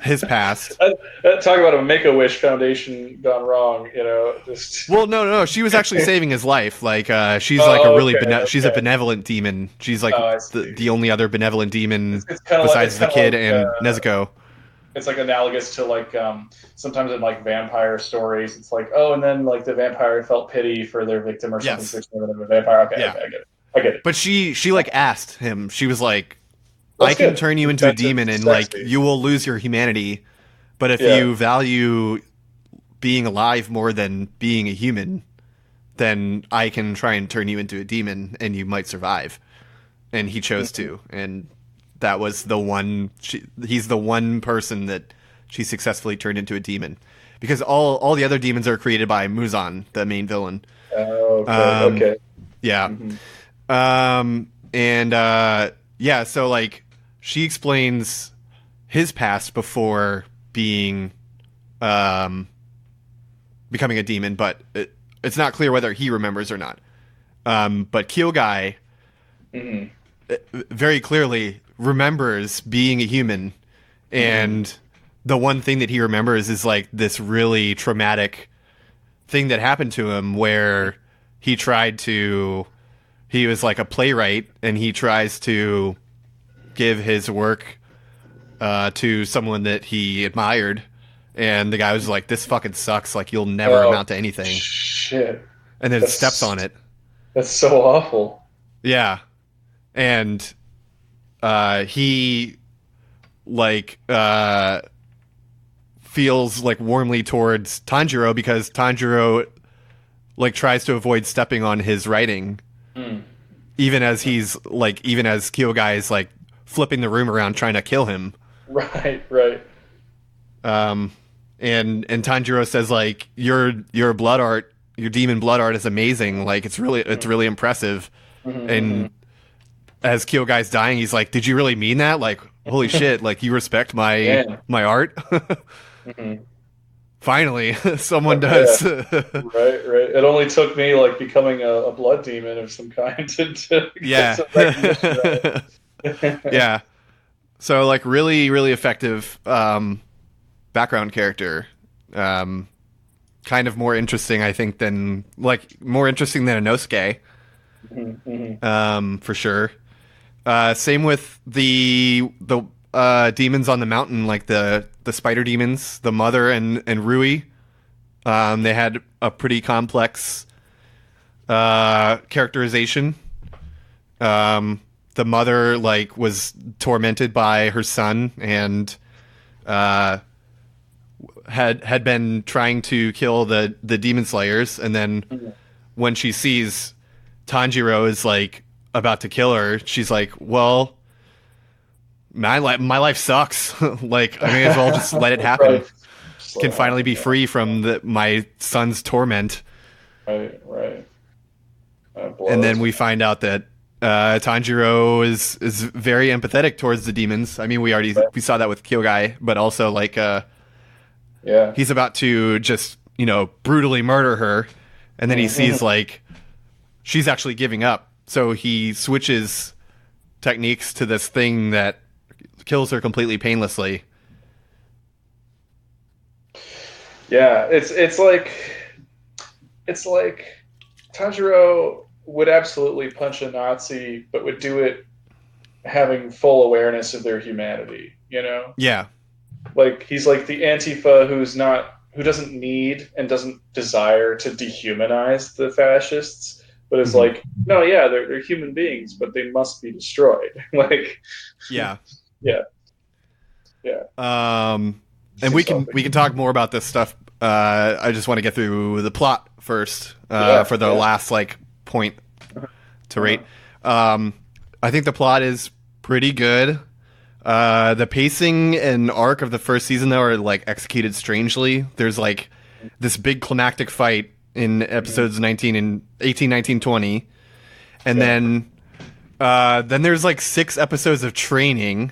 his past. Talk about a Make-A-Wish Foundation gone wrong, you know. Just Well, no, she was actually saving his life. Like, she's like a really she's a benevolent demon. She's like the only other benevolent demon besides the kid and Nezuko. It's like analogous to like sometimes in like vampire stories. It's like, oh, and then like the vampire felt pity for their victim or something. Yes. The vampire. Okay, I get it. But she like asked him. She was like, I can turn you into a demon and like you will lose your humanity, but if you value being alive more than being a human, then I can try and turn you into a demon and you might survive. And he chose to, and that was the one. He's the one person that she successfully turned into a demon, because all the other demons are created by Muzan, the main villain. Okay. Yeah. So like she explains his past before being becoming a demon, but it's not clear whether he remembers or not. But Kyogai very clearly remembers being a human, and the one thing that he remembers is like this really traumatic thing that happened to him where he was like a playwright, and he tries to give his work to someone that he admired, and the guy was like, this fucking sucks, like you'll never amount to anything. Shit. And then steps on it. That's so awful. Yeah. And he like feels like warmly towards Tanjiro because Tanjiro like tries to avoid stepping on his writing. Even as Kyogai is like flipping the room around trying to kill him. Right. And Tanjiro says like your blood art, your demon blood art is amazing. Like it's really impressive. And as Kyogai's dying, he's like, "Did you really mean that? Like, holy shit! Like you respect my art." Finally, someone does. Right. It only took me like becoming a blood demon of some kind to get some recognition. Yeah. So like really, really effective background character. Kind of more interesting, I think, than more interesting than Inosuke. For sure. Same with the demons on the mountain, like the spider demons, the mother and Rui. They had a pretty complex characterization. The mother like was tormented by her son and had been trying to kill the demon slayers, and then when she sees Tanjiro is like about to kill her, she's like, well, my life sucks. Like, I may as well just let it happen. Right. Can finally be free from my son's torment. Right. And then we find out that Tanjiro is very empathetic towards the demons. I mean, we saw that with Kyogai, but also like he's about to just brutally murder her, and then he sees like she's actually giving up, so he switches techniques to this thing that kills her completely painlessly. Yeah, it's like Tanjiro would absolutely punch a Nazi, but would do it having full awareness of their humanity, Yeah. Like he's like the Antifa who doesn't need and doesn't desire to dehumanize the fascists, but is like, no, yeah, they're human beings, but they must be destroyed. Like, yeah. And we can talk more about this stuff. I just want to get through the plot first for the last point to rate. I think the plot is pretty good. The pacing and arc of the first season though are executed strangely. There's this big climactic fight in episodes 19 and 18, 19, 20, and then there's 6 episodes of training,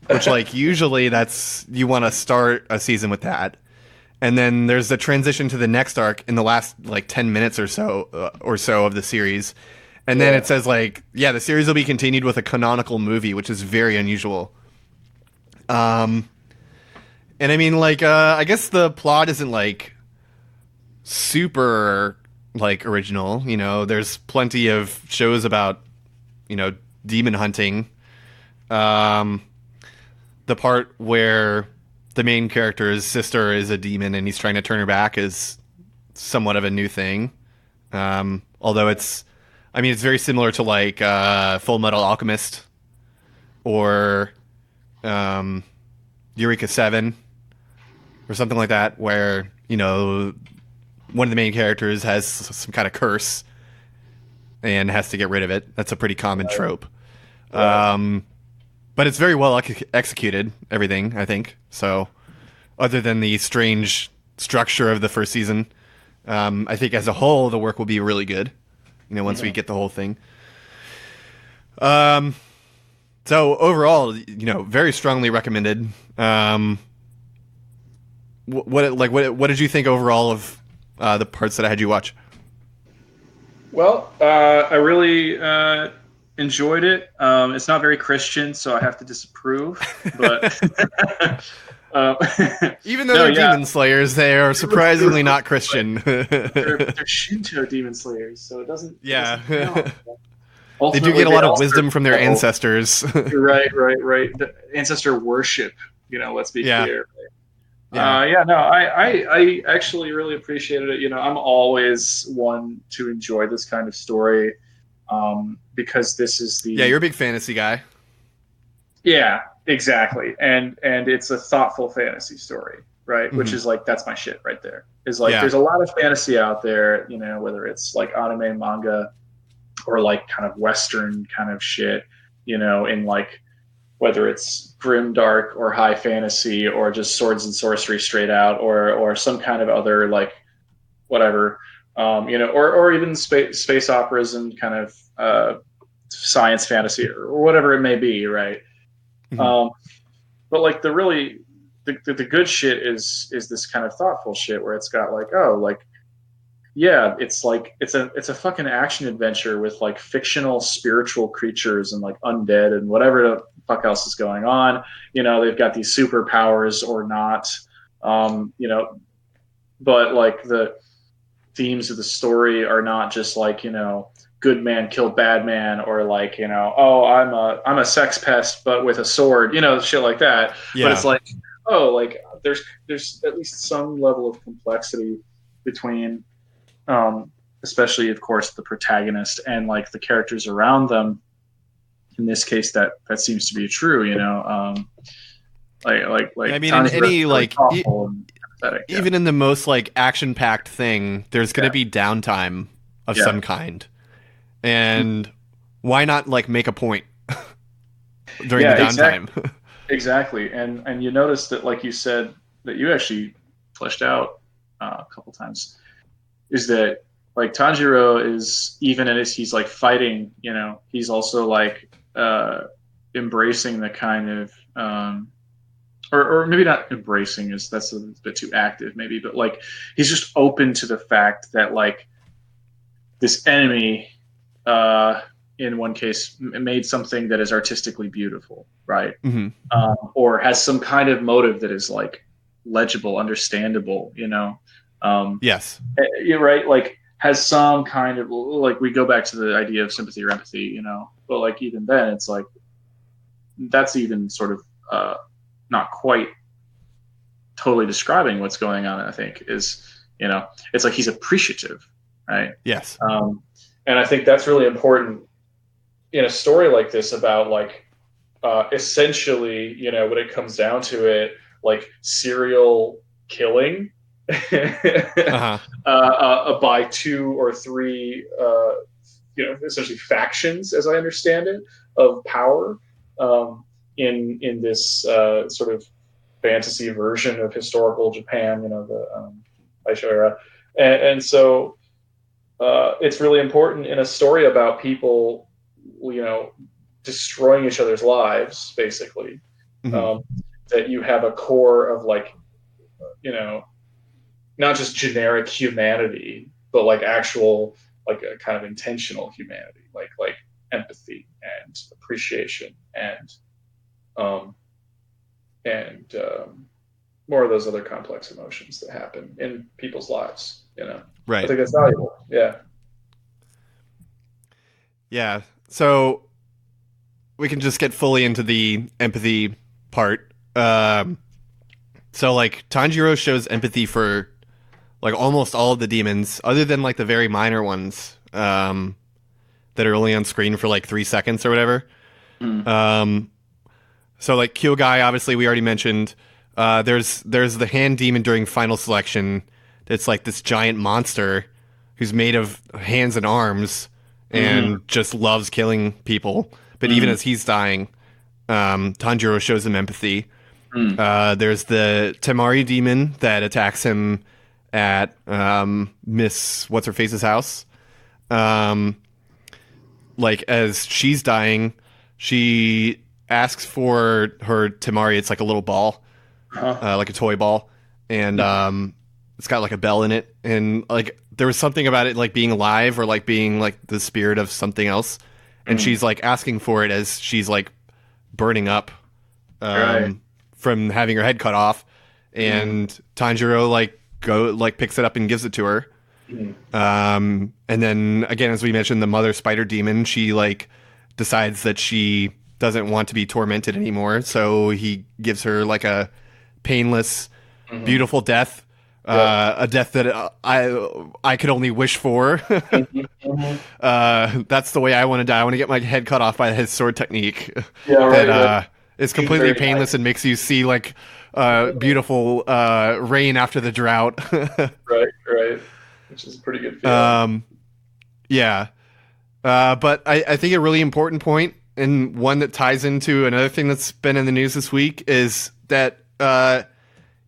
which usually that's you want to start a season with that. And then there's the transition to the next arc in the last 10 minutes or so of the series. And then it says the series will be continued with a canonical movie, which is very unusual. And I mean I guess the plot isn't super original, there's plenty of shows about demon hunting. The part where the main character's sister is a demon and he's trying to turn her back is somewhat of a new thing. Although it's very similar to Full Metal Alchemist or Eureka 7 or something like that, where one of the main characters has some kind of curse and has to get rid of it. That's a pretty common trope. But it's very well executed, everything, I think. So, other than the strange structure of the first season, I think as a whole, the work will be really good, once we get the whole thing. So, overall, very strongly recommended. What did you think overall of the parts that I had you watch? Well, I really enjoyed it. It's not very Christian, so I have to disapprove. But even though they're demon slayers, they are surprisingly not Christian. they're Shinto demon slayers, so it doesn't. Yeah, they do get a lot of wisdom from their ancestors. Right. The ancestor worship. Let's be clear. I actually really appreciated it. I'm always one to enjoy this kind of story. Because this is you're a big fantasy guy. Yeah, exactly, and it's a thoughtful fantasy story, right? Which is that's my shit right there. Is there's a lot of fantasy out there, whether it's anime, manga, or kind of Western kind of shit, in whether it's grim dark or high fantasy or just swords and sorcery straight out or some kind of other whatever. Or even space operas and kind of science fantasy or whatever it may be, right? But the good shit is this kind of thoughtful shit where it's got it's a fucking action adventure with fictional spiritual creatures and undead and whatever the fuck else is going on. They've got these superpowers or not, but the themes of the story are not just good man killed bad man or I'm a sex pest but with a sword, shit like that. But it's there's at least some level of complexity between especially of course the protagonist and the characters around them. In this case that seems to be true, in any even in the most action-packed thing, there's going to be downtime of some kind, and why not make a point during the downtime? Exactly. And you notice that, you said, that you actually fleshed out a couple times, is that like Tanjiro is, even as he's like fighting, you know, he's also like embracing the kind of or maybe not embracing, is that's a bit too active maybe, but like he's just open to the fact that like this enemy in one case made something that is artistically beautiful, right? Or has some kind of motive that is like legible, understandable, you know. Yes, you're right, like has some kind of, like, we go back to the idea of sympathy or empathy, you know, but like even then it's like that's even sort of not quite totally describing what's going on. I think is, you know, it's like he's appreciative, right? Yes. And I think that's really important in a story like this about like essentially, you know, when it comes down to it, like serial killing by 2 or 3 you know, essentially factions, as I understand it, of power in this sort of fantasy version of historical Japan, you know, the Aisho era. And so it's really important in a story about people, you know, destroying each other's lives, basically, that you have a core of like, you know, not just generic humanity, but like actual, like a kind of intentional humanity, like empathy and appreciation and more of those other complex emotions that happen in people's lives, you know. Right. I think that's valuable. Yeah. Yeah. So we can just get fully into the empathy part. So like Tanjiro shows empathy for like almost all of the demons, other than like the very minor ones that are only on screen for like 3 seconds or whatever. So like Kyogai, obviously we already mentioned. There's the hand demon during final selection. It's like this giant monster who's made of hands and arms and just loves killing people. But even as he's dying, Tanjiro shows him empathy. There's the Temari demon that attacks him at Miss What's-Her-Face's house. Like as she's dying, she asks for her Temari. It's like a little ball, like a toy ball, and it's got like a bell in it. And like there was something about it like being alive or like being like the spirit of something else. And she's like asking for it as she's like burning up from having her head cut off. And Tanjiro like picks it up and gives it to her. And then again, as we mentioned, the mother spider demon, she like decides that she doesn't want to be tormented anymore, so he gives her like a painless, beautiful death. A death that I could only wish for. That's the way I want to die. I want to get my head cut off by his sword technique. Yeah, right. That is completely painless and makes you see like beautiful rain after the drought. right. Which is a pretty good feeling. Yeah. But I think a really important point, and one that ties into another thing that's been in the news this week, is that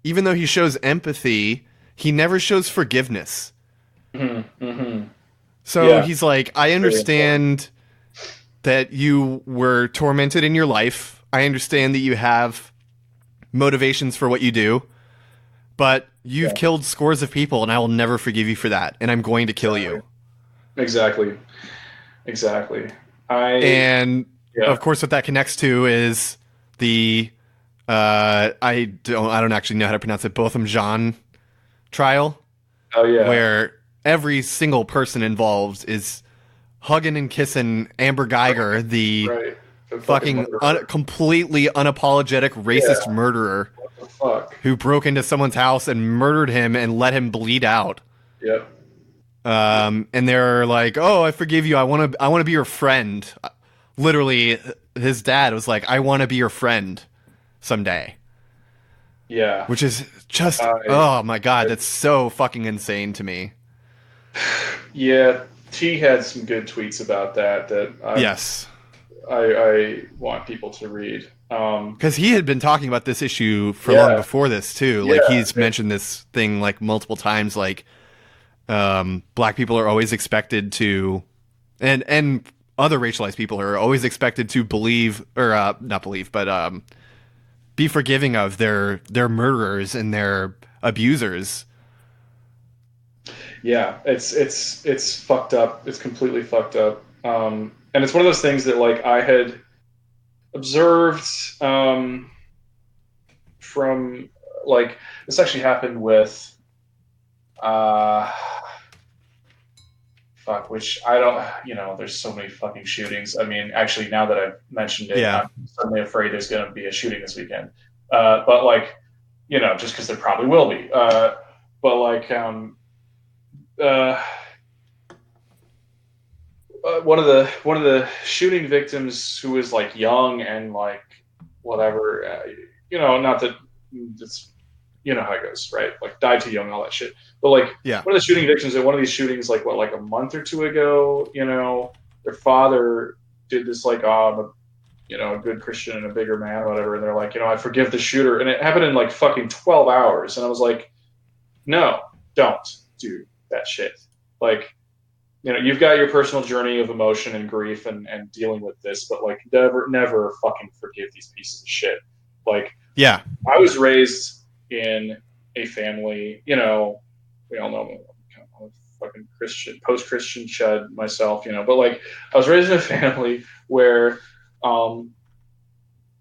even though he shows empathy, he never shows forgiveness. So he's like, I understand that you were tormented in your life. I understand that you have motivations for what you do, but you've killed scores of people, and I will never forgive you for that, and I'm going to kill you. Exactly. Of course, what that connects to is the I don't actually know how to pronounce it, Botham Jean trial. Oh yeah. Where every single person involved is hugging and kissing Amber Geiger, the fucking completely unapologetic racist murderer who broke into someone's house and murdered him and let him bleed out. Yep. And they're like, "Oh, I forgive you. I want to be your friend." Literally, his dad was like, "I want to be your friend someday." Yeah. Which is just, oh my god, that's so fucking insane to me. Yeah, T had some good tweets about that I want people to read. Because he had been talking about this issue for long before this too. Like he's mentioned this thing like multiple times. Like black people are always expected to, and other racialized people are always expected to believe, or not believe, but be forgiving of their murderers and their abusers. Yeah, it's fucked up. It's completely fucked up. And it's one of those things that like I had observed from like this actually happened with which I don't, there's so many fucking shootings. I mean, actually, now that I've mentioned it, Yeah. I'm suddenly afraid there's going to be a shooting this weekend. But like, just because there probably will be. But like, one of the shooting victims who was like young and like whatever, not that it's, how it goes, right? Like died too young, all that shit. But like, Yeah. one of the shooting victims in one of these shootings, like like a month or two ago, their father did this like, I'm a good Christian and a bigger man, or whatever. And they're like, I forgive the shooter. And it happened in like fucking 12 hours. And I was like, no, don't do that shit. Like, you've got your personal journey of emotion and grief and dealing with this, but like never fucking forgive these pieces of shit. Like, Yeah. I was raised in a family, we all know I'm a fucking Christian, post-Christian chud myself, but like I was raised in a family where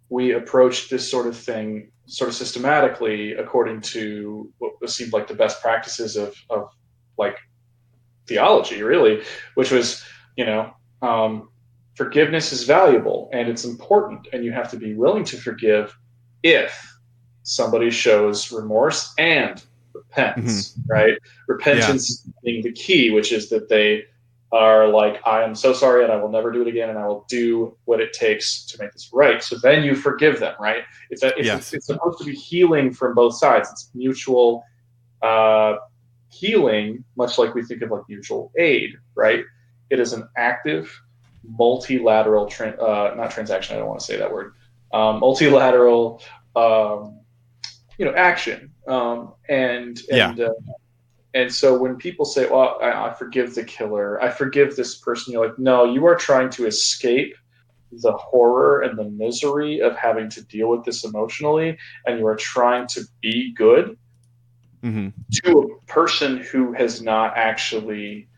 we approached this sort of thing sort of systematically according to what seemed like the best practices of like theology, really, which was, forgiveness is valuable and it's important, and you have to be willing to forgive if somebody shows remorse and repents, right? Repentance being the key, which is that they are like, I am so sorry and I will never do it again and I will do what it takes to make this right. So then you forgive them, right? It's supposed to be healing from both sides. It's mutual healing, much like we think of like mutual aid, right? It is an active, multilateral, not transaction, I don't want to say that word, multilateral action. And so when people say, well, I forgive the killer, I forgive this person, you're like, no, you are trying to escape the horror and the misery of having to deal with this emotionally, and you are trying to be good to a person who has not actually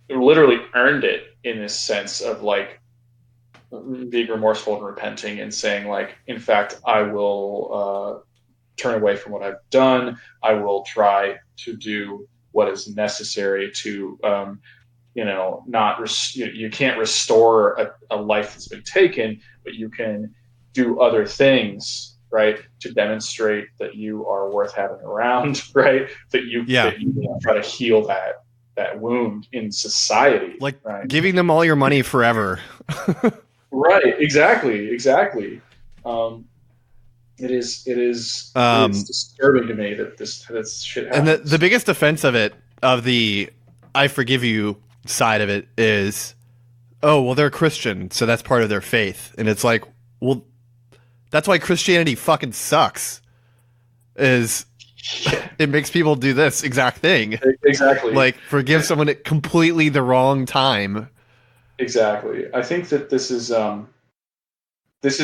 literally earned it, in this sense of like being remorseful and repenting and saying like, in fact, I will turn away from what I've done. I will try to do what is necessary to, you can't restore a life that's been taken, but you can do other things, right, to demonstrate that you are worth having around, right? That you try to heal that wound in society, like right? Giving them all your money forever. Right. Exactly. It is disturbing to me that this shit happens. And the biggest offense of the I forgive you side of it is, oh, well, they're Christian, so that's part of their faith. And it's like, well, that's why Christianity fucking sucks. It makes people do this exact thing. Exactly. Like, forgive someone at completely the wrong time. Exactly. I think that this is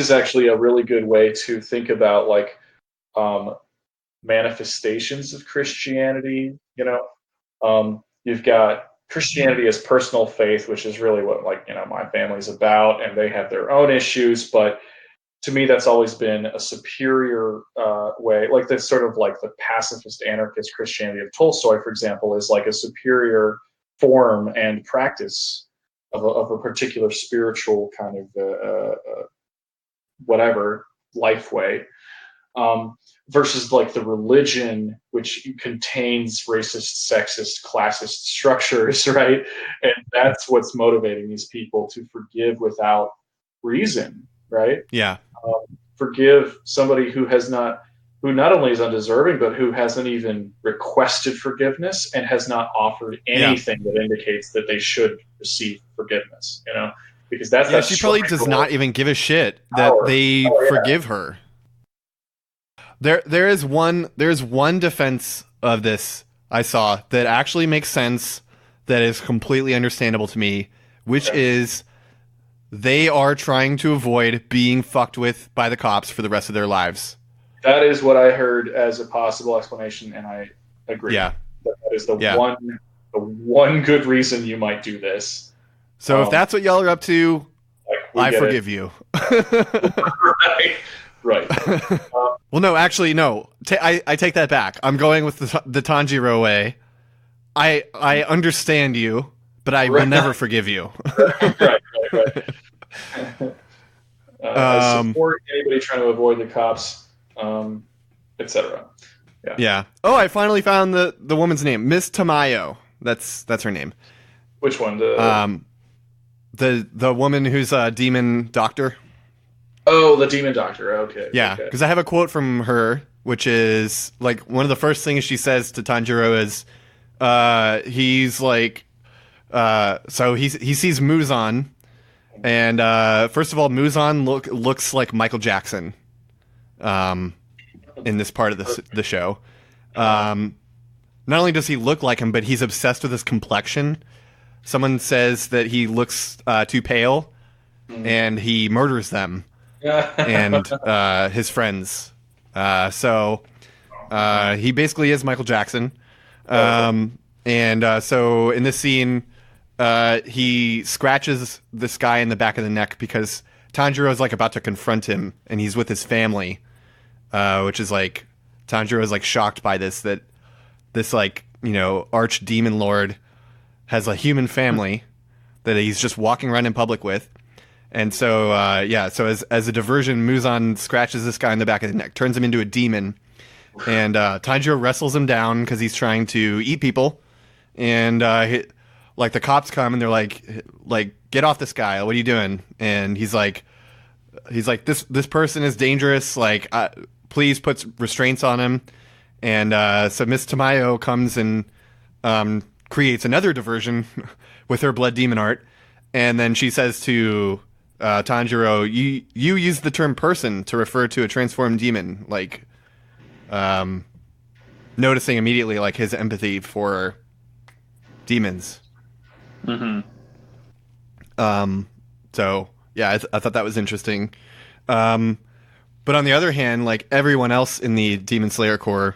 actually a really good way to think about like manifestations of Christianity. You've got Christianity as personal faith, which is really what my family's about, and they have their own issues, but to me that's always been a superior way. Like that's sort of like the pacifist anarchist Christianity of Tolstoy, for example, is like a superior form and practice of a particular spiritual kind of whatever life way, versus like the religion, which contains racist, sexist, classist structures, right? And that's what's motivating these people to forgive without reason, right? Yeah. Forgive somebody who not only is undeserving, but who hasn't even requested forgiveness and has not offered anything that indicates that they should receive forgiveness, because that's she probably does not even give a shit that they forgive her. There's one defense of this I saw that actually makes sense, that is completely understandable to me, which is they are trying to avoid being fucked with by the cops for the rest of their lives. That is what I heard as a possible explanation, and I agree. Yeah. That is the one good reason you might do this. So if that's what y'all are up to, I forgive it. you. Right. Well, no, actually, no. I take that back. I'm going with the Tanjiro way. I understand you, but I will never forgive you. right. I support anybody trying to avoid the cops, etc. Yeah. Oh, I finally found the woman's name, Miss Tamayo. That's her name. Which one? The woman who's a demon doctor. Oh, the demon doctor. Okay. Yeah, because I have a quote from her, which is like one of the first things she says to Tanjiro is, he's like, so he sees Muzan, and first of all, Muzan looks like Michael Jackson, in this part of the show. Not only does he look like him, but he's obsessed with his complexion. Someone says that he looks too pale, and he murders them and his friends. So he basically is Michael Jackson. So in this scene, he scratches this guy in the back of the neck because Tanjiro is like about to confront him, and he's with his family, which is like Tanjiro is like shocked by this, that this like, you know, arch demon lord has a human family that he's just walking around in public with. And so, so as a diversion, Muzan scratches this guy in the back of the neck, turns him into a demon, and Tanjiro wrestles him down because he's trying to eat people. And like the cops come and they're like, get off this guy! What are you doing? And he's like, this person is dangerous. Like, please put restraints on him. And so Miss Tamayo comes and creates another diversion with her blood demon art, and then she says to Tanjiro, you use the term person to refer to a transformed demon, like noticing immediately like his empathy for demons. So yeah, I thought that was interesting. But on the other hand, like everyone else in the Demon Slayer Corps,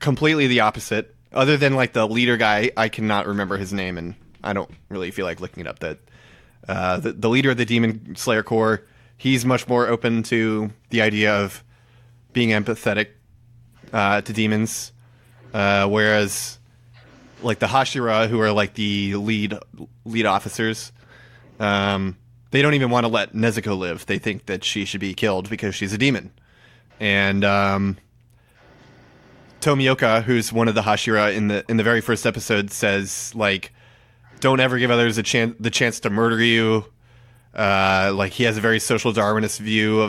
completely the opposite. Other than like the leader guy, I cannot remember his name, and I don't really feel like looking it up. That the leader of the Demon Slayer Corps, he's much more open to the idea of being empathetic to demons, whereas like the Hashira, who are like the lead officers, they don't even want to let Nezuko live. They think that she should be killed because she's a demon. And Tomioka, who's one of the Hashira in the very first episode, says like, don't ever give others the chance to murder you. Like he has a very social Darwinist view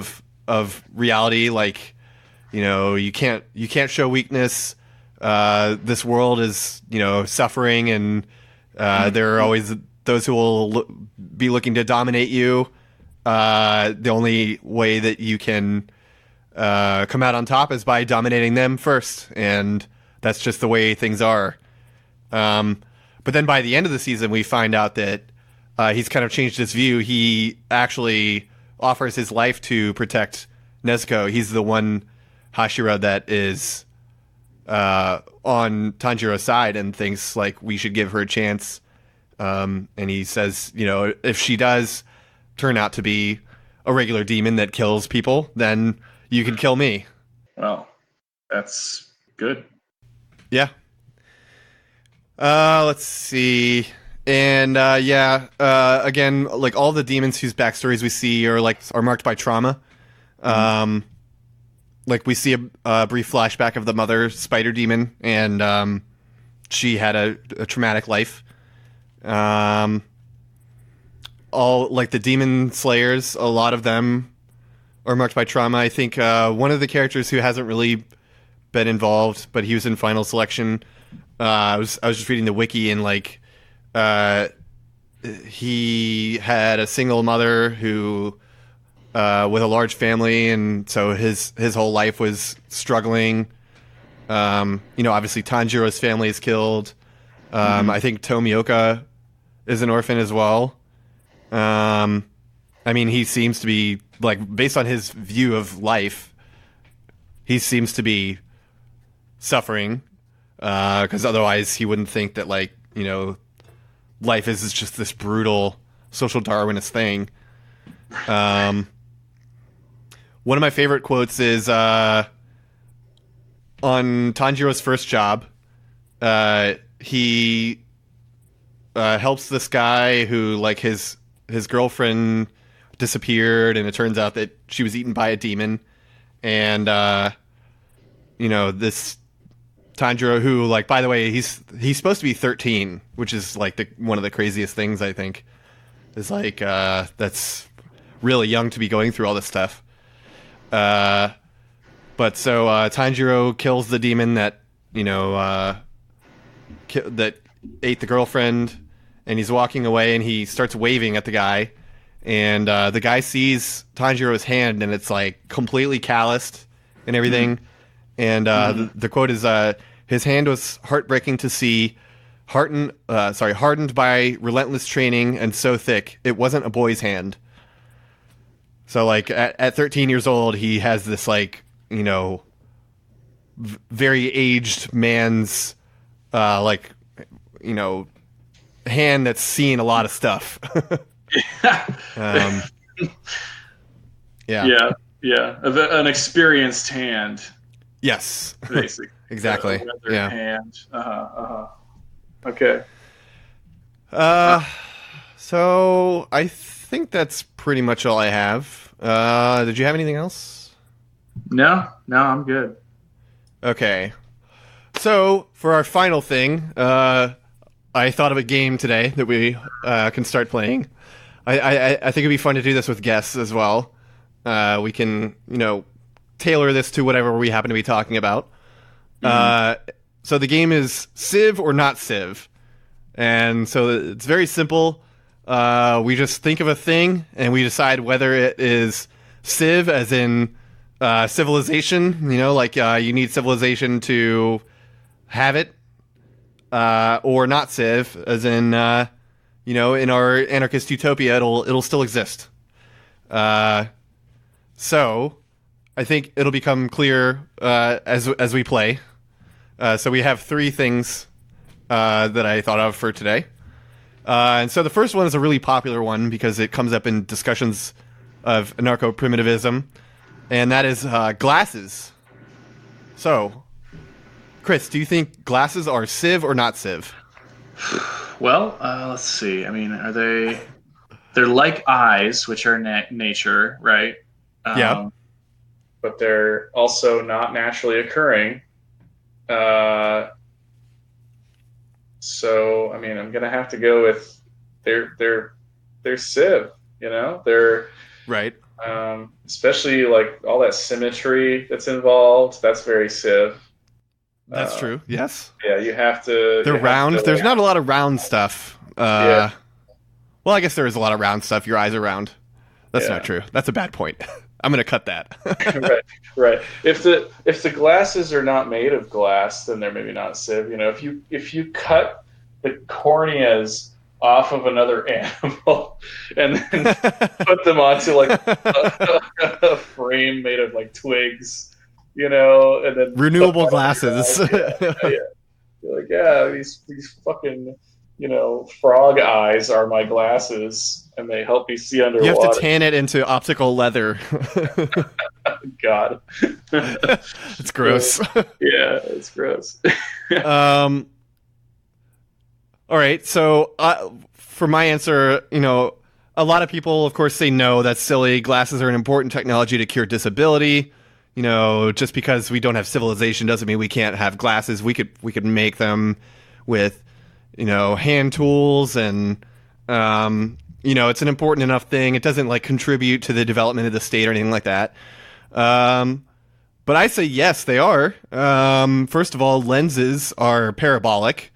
of reality. Like, you know, you can't show weakness. This world is, you know, suffering, and there are always those who will be looking to dominate you. The only way that you can come out on top is by dominating them first, and that's just the way things are. But then by the end of the season, we find out that he's kind of changed his view. He actually offers his life to protect Nezuko. He's the one Hashira that is on Tanjiro's side and thinks like we should give her a chance. And he says, you know, if she does turn out to be a regular demon that kills people, then you can kill me. Well, that's good. Yeah. Let's see. And again, like all the demons whose backstories we see are marked by trauma. Like we see a brief flashback of the mother spider demon, and she had a traumatic life. All like the demon slayers, a lot of them are marked by trauma. I think one of the characters who hasn't really been involved, but he was in final selection. I was just reading the wiki, and like he had a single mother who with a large family, and so his whole life was struggling Obviously Tanjiro's family is killed. I think Tomioka is an orphan as well. He seems to be, like, based on his view of life, he seems to be suffering, because otherwise he wouldn't think that, like, life is just this brutal social Darwinist thing. One of my favorite quotes is on Tanjiro's first job. He helps this guy who, like, his girlfriend disappeared, and it turns out that she was eaten by a demon. And this Tanjiro, who, like, by the way, he's supposed to be 13, which is, like, one of the craziest things, I think. Is, like, that's really young to be going through all this stuff. But so Tanjiro kills the demon that that ate the girlfriend, and he's walking away, and he starts waving at the guy, and the guy sees Tanjiro's hand, and it's, like, completely calloused and everything. And the quote is, his hand was heartbreaking to see, hardened by relentless training, and so thick it wasn't a boy's hand. So, like, at 13 years old, he has this, like, very aged man's, hand that's seen a lot of stuff. Yeah. An experienced hand. Yes. Basically. Exactly. Yeah. Hand. Okay. So I think that's pretty much all I have. Did you have anything else? No, I'm good. Okay. So for our final thing, I thought of a game today that we can start playing. I think it'd be fun to do this with guests as well. We can, tailor this to whatever we happen to be talking about. So the game is Civ or not Civ. And so it's very simple. We just think of a thing, and we decide whether it is Civ, as in civilization, you need civilization to have it, or not Civ, as in, in our anarchist utopia, it'll still exist. So I think it'll become clear as we play. So we have three things that I thought of for today. And so the first one is a really popular one because it comes up in discussions of anarcho-primitivism, and that is glasses. So, Chris, do you think glasses are Civ or not Civ? Well, let's see. I mean, they're like eyes, which are nature, right? Yeah. But they're also not naturally occurring. So, I mean, I'm gonna have to go with they're Civ. They're right. Especially, like, all that symmetry that's involved. That's very Civ. That's true. Yes. Yeah, you have to. They're round. There's not a lot of round stuff. Yeah. Well, I guess there is a lot of round stuff. Your eyes are round. That's not true. That's a bad point. I'm gonna cut that. Right. If the glasses are not made of glass, then they're maybe not Civ. If you cut the corneas off of another animal and then put them onto, like, a frame made of, like, twigs, and then renewable glasses. You're like, these fucking frog eyes are my glasses, and they help me see underwater. You have to tan it into optical leather. God. It's gross. Yeah, it's gross. All right, so for my answer, a lot of people, of course, say no, that's silly. Glasses are an important technology to cure disability. Just because we don't have civilization doesn't mean we can't have glasses. We could make them with, hand tools, and it's an important enough thing. It doesn't, like, contribute to the development of the state or anything like that. But I say yes, they are. First of all, lenses are parabolic,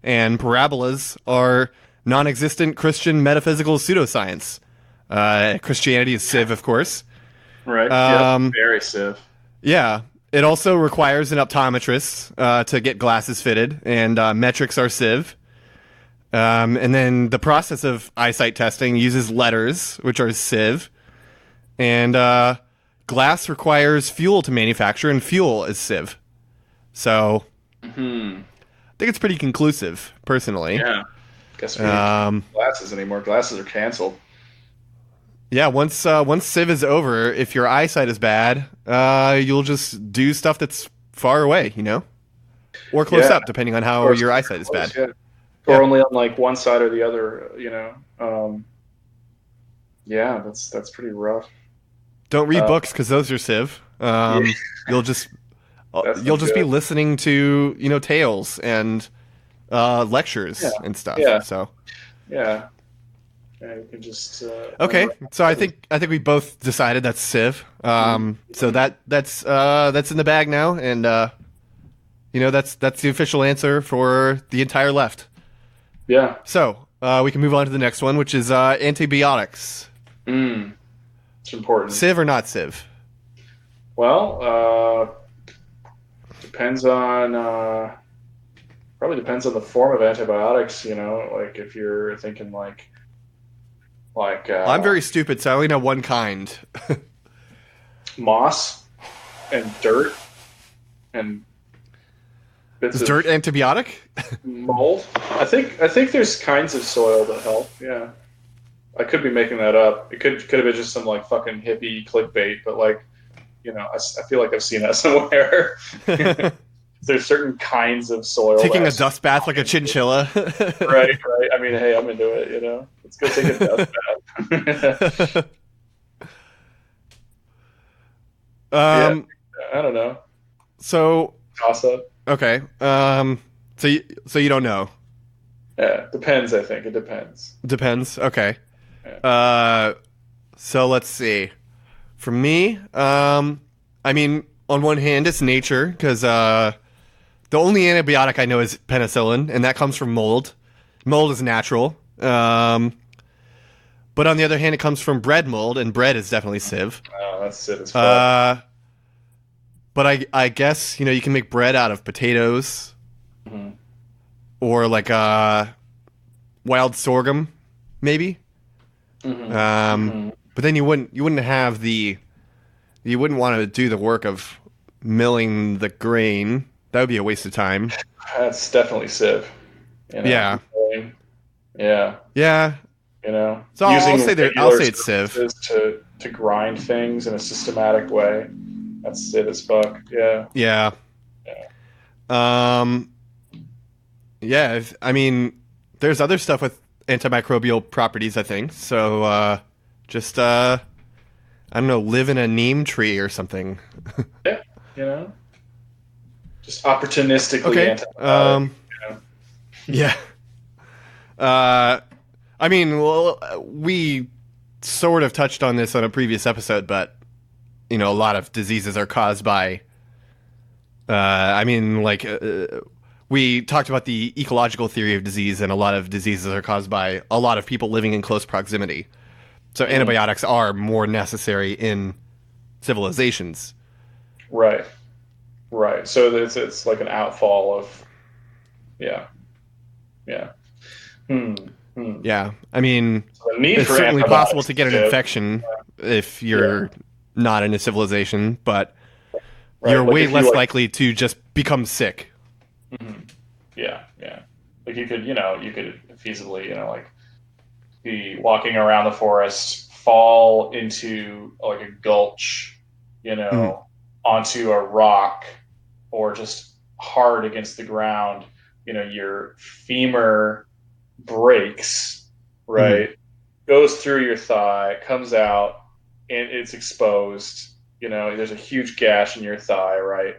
and parabolas are non-existent Christian metaphysical pseudoscience. Christianity is Civ, of course. Right. Very Civ. Yeah. It also requires an optometrist to get glasses fitted, and metrics are sieve. And then the process of eyesight testing uses letters, which are sieve. And glass requires fuel to manufacture, and fuel is sieve. So I think it's pretty conclusive, personally. Yeah. Guess we don't need glasses anymore. Glasses are canceled. Yeah, once Civ is over, if your eyesight is bad, you'll just do stuff that's far away, or close up, depending on how your eyesight is bad. Yeah. Or only on like one side or the other, yeah, that's pretty rough. Don't read books because those are Civ. You'll just be listening to tales and lectures and stuff. Yeah. So yeah. You can just okay. So I think we both decided that's Civ. So that's in the bag now, and that's the official answer for the entire left. Yeah. So we can move on to the next one, which is antibiotics. It's important. Civ or not Civ? Well, depends on probably depends on the form of antibiotics. Like if you're thinking like. I'm very stupid, so I only know one kind. Moss and dirt and bits is dirt antibiotic? Mold. I think there's kinds of soil that help. Yeah, I could be making that up. It could have been just some like fucking hippie clickbait, but I feel like I've seen that somewhere. There's certain kinds of soil. Taking a dust bath like a chinchilla. Right. I mean, hey, I'm into it. Let's go take a dust bath. I don't know. So toss up. Okay. So you don't know. Yeah, depends. I think it depends. Depends. Okay. Yeah. So let's see. For me, I mean, on one hand, it's nature because the only antibiotic I know is penicillin, and that comes from mold. Mold is natural. But on the other hand, it comes from bread mold, and bread is definitely Civ. Oh, that's Civ as fuck. But I guess, you can make bread out of potatoes or like wild sorghum, maybe. But then you wouldn't want to do the work of milling the grain. That would be a waste of time. That's definitely Civ. Yeah. Yeah. Yeah. So I'll say it's Civ. To grind things in a systematic way. That's Civ as fuck. Yeah. Yeah. Yeah. I mean, there's other stuff with antimicrobial properties, I think. So just I don't know, live in a neem tree or something. Yeah. Just opportunistically antibiotic. Yeah. I mean, well, we sort of touched on this on a previous episode, but a lot of diseases are caused by. We talked about the ecological theory of disease, and a lot of diseases are caused by a lot of people living in close proximity. So antibiotics are more necessary in civilizations. Right. So it's like an outfall of, yeah. Yeah. I mean, it's certainly possible to get an infection if you're not in a civilization, but you're way less likely to just become sick. Yeah. Like you could feasibly, be walking around the forest, fall into like a gulch, onto a rock, or just hard against the ground. Your femur breaks, right? Goes through your thigh, comes out, and it's exposed. There's a huge gash in your thigh, right?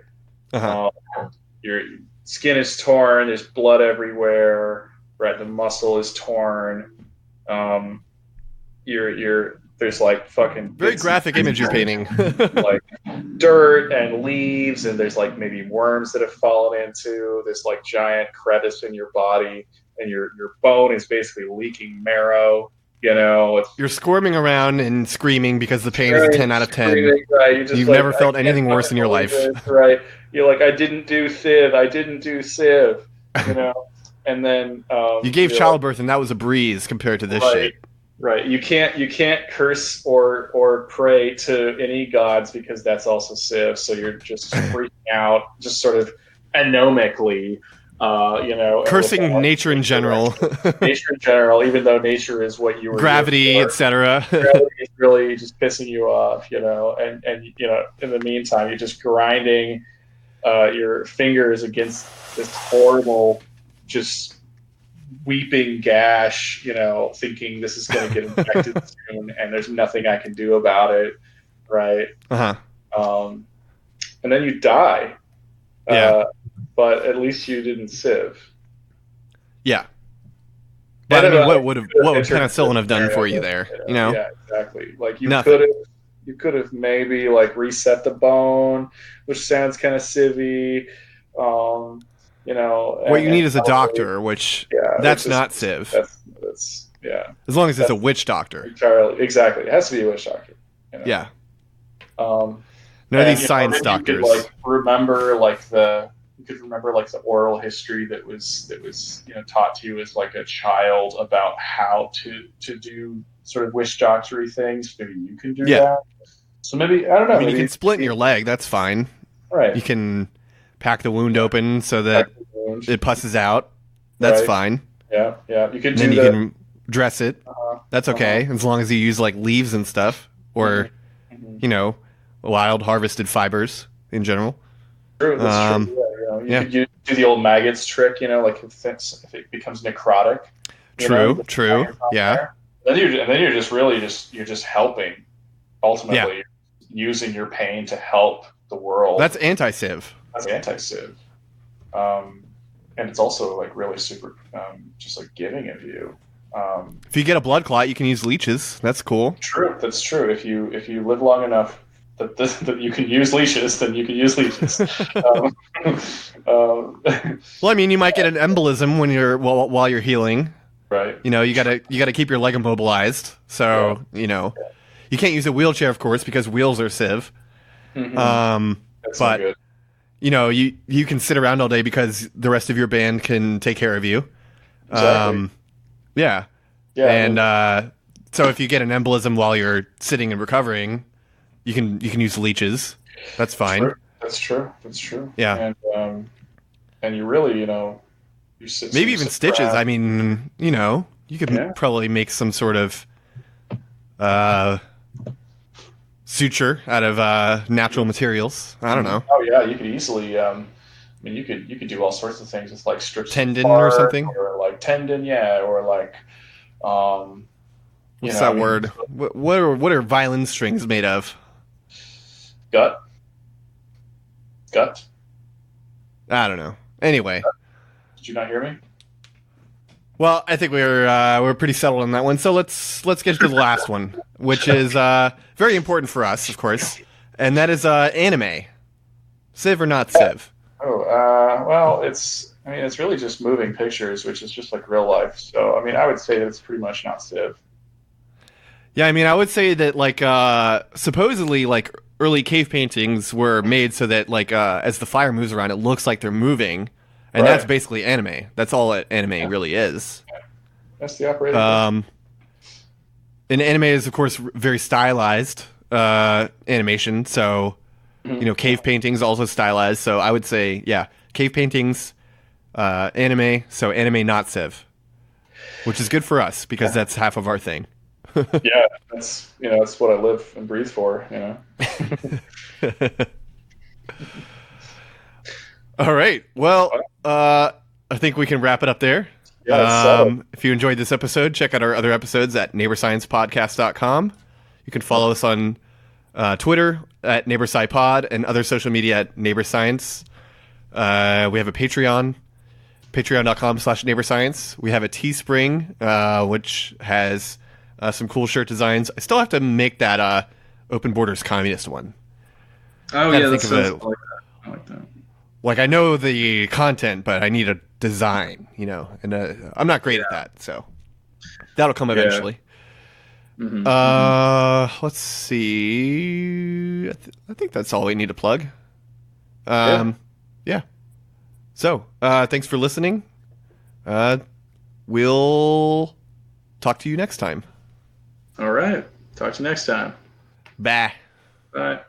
Your skin is torn. There's blood everywhere. Right, the muscle is torn. There's like fucking very graphic image you're painting. Like dirt and leaves, and there's like maybe worms that have fallen into this like giant crevice in your body, and your bone is basically leaking marrow. You're squirming around and screaming because the pain is a 10 out of 10. Right. You've never felt anything worse in your life. Right. You're like, I didn't do Civ. And then you gave childbirth, and that was a breeze compared to this shit. Right. You can't curse or pray to any gods because that's also Civ. So you're just freaking out, just sort of anomically. Cursing nature in general. Nature in general, even though nature is what you were. Gravity, etc. Gravity is really just pissing you off, and in the meantime, you're just grinding your fingers against this horrible, just weeping gash, thinking this is going to get infected soon, and there's nothing I can do about it, right? And then you die. Yeah. But at least you didn't Civ. Yeah. But I mean, what would penicillin have done for you there? Yeah, exactly. Like you Nothing. could have maybe like reset the bone, which sounds kind of civvy. What you need is a doctor, which that's not Civ. That's yeah. As long as it's a witch doctor. Entirely, exactly. It has to be a witch doctor. Yeah. None of these science doctors. You could remember the oral history that was taught to you as like a child about how to do sort of witch doctory things. Maybe you can do that. So maybe I don't know. I mean, you can splint your leg. That's fine. Right. You can pack the wound open so that it pusses out. That's fine. Yeah. You can. Then you can dress it. That's okay, as long as you use like leaves and stuff, or wild harvested fibers in general. True. That's true. You could do the old maggots trick, like if it becomes necrotic. True. Yeah. Then you're just helping. Ultimately, using your pain to help the world. That's anti-Civ. That's anti-Civ. And it's also like really super, just like giving of you. If you get a blood clot, you can use leeches. That's cool. True. That's true. If you live long enough that you can use leashes, then you can use leashes. Well, I mean, you might get an embolism while you're healing. Right. You gotta keep your leg immobilized. So you can't use a wheelchair, of course, because wheels are Civ. That's but good. You can sit around all day because the rest of your band can take care of you. Exactly. Yeah. And so if you get an embolism while you're sitting and recovering, you can use leeches. That's fine. That's true. Yeah. And you really, you sit. Maybe even stitches. I mean, you could probably make some sort of suture out of natural materials. I don't know. Oh yeah, you could easily. You could do all sorts of things with like strips tendon of bark, or something, or like tendon, or like. What's that word? What are violin strings made of? Gut. I don't know. Anyway. Did you not hear me? Well, I think we're pretty settled on that one. So let's get to the last one, which is very important for us, of course, and that is anime. Civ or not Civ? Well, it's really just moving pictures, which is just like real life. So, I would say that it's pretty much not Civ. Yeah, I would say that like supposedly like early cave paintings were made so that like as the fire moves around, it looks like they're moving, and that's basically anime. That's all anime really is. Yeah. That's the operating. And anime is of course very stylized animation. So cave paintings also stylized. So I would say cave paintings, anime. So anime, not Civ, which is good for us because that's half of our thing. Yeah, that's what I live and breathe for. All right. Well, I think we can wrap it up there. Yeah, if you enjoyed this episode, check out our other episodes at neighborsciencepodcast.com. You can follow us on Twitter at neighborscipod and other social media at neighborscience. We have a Patreon, patreon.com/neighborscience. We have a Teespring, which has some cool shirt designs. I still have to make that Open Borders Communist one. Oh, yeah, that's I like that. Like, I know the content, but I need a design, and I'm not great at that, so that'll come eventually. Let's see. I think that's all we need to plug. Yeah. So, thanks for listening. We'll talk to you next time. All right. Talk to you next time. Bye. Bye.